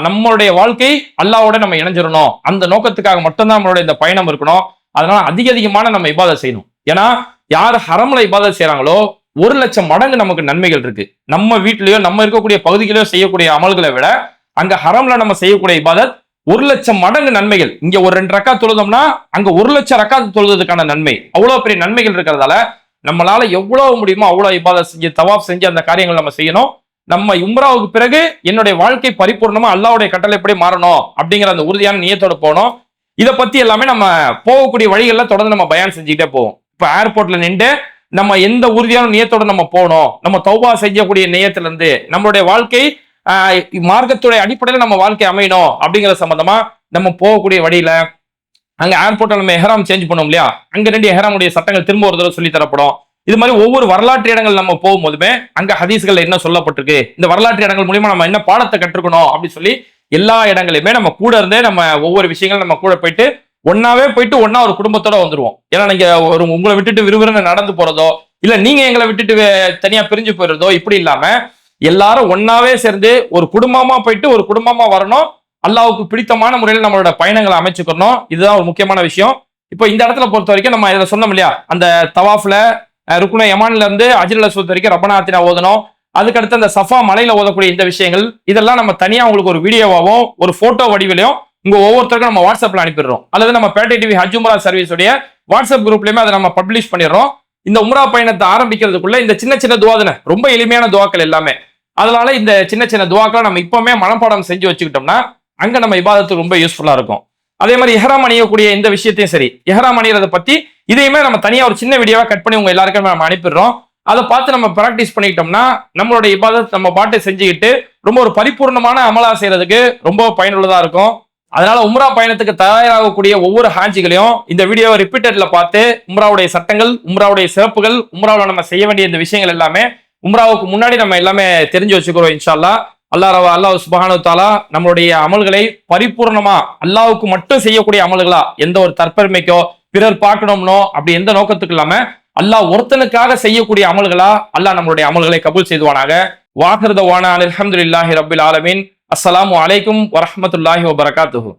[SPEAKER 1] நம்மளுடைய வாழ்க்கை அல்லாஹ்வோட நம்ம இணைஞ்சிடணும், அந்த நோக்கத்துக்காக மட்டும்தான் நம்மளுடைய இந்த பயணம் இருக்கணும். அதனால அதிகமான நம்ம இபாதத் செய்யணும். ஏன்னா யார் ஹரம்ல இபாதத் செய்யறாங்களோ 1,00,000 மடங்கு நமக்கு நன்மைகள் இருக்கு. நம்ம வீட்லயோ நம்ம இருக்கக்கூடிய பகுதிகளிலோ செய்யக்கூடிய அமல்களை விட அங்க ஹரம்ல நம்ம செய்யக்கூடிய இபாதத் 1,00,000 மடங்கு நன்மைகள். இங்க ஒரு 2 ரக்காத் தொழுதோம்னா அங்க 1,00,000 ரக்காத் தொழுதுக்கான நன்மை, அவ்வளவு பெரிய நன்மைகள் இருக்கிறதால நம்மளால எவ்வளவு முடியுமோ அவ்வளவு இபாதத் செஞ்சு தவாப் செஞ்சு அந்த காரியங்கள் நம்ம செய்யணும். நம்ம உம்ராவுக்கு பிறகு என்னுடைய வாழ்க்கை பரிபூர்ணமா அல்லாஹ்வுடைய கட்டளைப்படி மாறணும் அப்படிங்கிற அந்த உறுதியான நியத்தோட போனோம். இதை பத்தி எல்லாமே நம்ம போகக்கூடிய வழிகள்ல தொடர்ந்து நம்ம பயான் செஞ்சுக்கிட்டே போவோம். இப்ப ஏர்போர்ட்ல நின்று நம்ம எந்த உறுதியான நியத்தோட நம்ம போகணும், நம்ம தௌபா செய்யக்கூடிய நியத்துல இருந்து நம்மளுடைய வாழ்க்கை மார்க்கத்துடைய அடிப்படையில் நம்ம வாழ்க்கை அமையணும் அப்படிங்கிற சம்பந்தமா நம்ம போகக்கூடிய வழியில அங்க ஏர்போர்ட்ல நம்ம எஹராம் சேஞ்ச் பண்ணோம் இல்லையா, அங்க 2 எஹராமுடைய சட்டங்கள் திரும்ப ஒரு தடவை சொல்லி தரப்படும். இது மாதிரி ஒவ்வொரு வரலாற்று இடங்கள் நம்ம போகும்போதுமே அங்க ஹதீஸ்கள் என்ன சொல்லப்பட்டிருக்கு, இந்த வரலாற்று இடங்கள் மூலியமா நம்ம என்ன பாடத்தை கற்றுக்கணும் அப்படின்னு சொல்லி எல்லா இடங்களையுமே நம்ம கூட இருந்தே நம்ம ஒவ்வொரு விஷயங்களும் நம்ம கூட போயிட்டு ஒன்னாவே போயிட்டு ஒன்னா ஒரு குடும்பத்தோட வந்துருவோம். ஏன்னா நீங்க ஒரு உங்களை விட்டுட்டு விறுவிறுன்னு நடந்து போறதோ இல்ல நீங்க எங்களை விட்டுட்டு தனியா பிரிஞ்சு போயிடுறதோ இப்படி இல்லாம எல்லாரும் ஒன்னாவே சேர்ந்து ஒரு குடும்பமா போயிட்டு ஒரு குடும்பமா வரணும். அல்லாஹ்வுக்கு பிடித்தமான முறையில் நம்மளோட பயணங்களை அமைச்சுக்கணும். இதுதான் ஒரு முக்கியமான விஷயம். இப்போ இந்த இடத்துல பொறுத்த வரைக்கும் நம்ம இதை சொன்னோம் இல்லையா, அந்த தவாஃப்ல ருக்குன யமான்ல இருந்து அஜ்ருல் அஸ்வத் வரைக்கும் ரப்பனா ஆத்தினா ஓதணும். அதுக்கடுத்து அந்த சஃபா மலையில ஓதக்கூடிய இந்த விஷயங்கள் இதெல்லாம் நம்ம தனியா உங்களுக்கு ஒரு வீடியோவாகவும் ஒரு போட்டோ வடிவிலையும் உங்க ஒவ்வொருத்தருக்கும் நம்ம வாட்ஸ்அப்ல அனுப்பிடுறோம். அல்லது நம்ம பேட்டை டிவி ஹஜ் உம்ரா சர்வீஸுடைய வாட்ஸ்அப் குரூப்லயுமே அதை நம்ம பப்ளிஷ் பண்ணிடுறோம். இந்த உம்ரா பயணத்தை ஆரம்பிக்கிறதுக்குள்ள இந்த சின்ன சின்ன துவாதனை ரொம்ப எளிமையான துவாக்கள் எல்லாமே, அதனால இந்த சின்ன சின்ன துவாக்களை நம்ம இப்பவுமே மனப்பாடம் செஞ்சு வச்சுக்கிட்டோம்னா அங்க நம்ம இபாதத்துக்கு ரொம்ப யூஸ்ஃபுல்லா இருக்கும். அதே மாதிரி எஹராம் அணியக்கூடிய இந்த விஷயத்தையும் சரி, எஹராம் அணியறதை பத்தி இதையுமே நம்ம தனியா ஒரு சின்ன வீடியோவா கட் பண்ணி உங்க எல்லாருக்கும் நம்ம அனுப்பிடுறோம். அதை பார்த்து நம்ம பிராக்டிஸ் பண்ணிக்கிட்டோம்னா நம்மளுடைய இபாதத் நம்ம பாட்டை செஞ்சுக்கிட்டு ரொம்ப ஒரு பரிபூர்ணமான அமலா செய்யறதுக்கு ரொம்ப பயனுள்ளதா இருக்கும். அதனால உம்ரா பயணத்துக்கு தயாராகக்கூடிய ஒவ்வொரு ஹாஜிகளையும் இந்த வீடியோவை ரிப்பீட்டட்ல பார்த்து உம்ராவுடைய சட்டங்கள், உம்ராவுடைய சிறப்புகள், உம்ராவில் நம்ம செய்ய வேண்டிய இந்த விஷயங்கள் எல்லாமே உம்ராவுக்கு முன்னாடி நம்ம எல்லாமே தெரிஞ்சு வச்சுக்கிறோம். இன்ஷா அல்லாஹ். அல்லாஹ் சுப்ஹானஹு வ தஆலா நம்மளுடைய அமல்களை பரிபூர்ணமா அல்லாஹ்வுக்கு மட்டும் செய்யக்கூடிய அமல்களா, எந்த ஒரு தற்பெருமைக்கோ பிறர் பார்க்கணும்னோ அப்படி எந்த நோக்கத்துக்கு இல்லாம அல்லாஹ் ஒருத்தனுக்காக செய்யக்கூடிய அமல்களா அல்லாஹ் நம்மளுடைய அமல்களை கபூல் செய்துவானாக. வாஹிர் தவானா அல்ஹம்துலில்லாஹி ரப்பில் ஆலமீன். அஸ்ஸலாமு அலைக்கும் வரஹ்மத்துல்லாஹி வபரகாத்துஹு.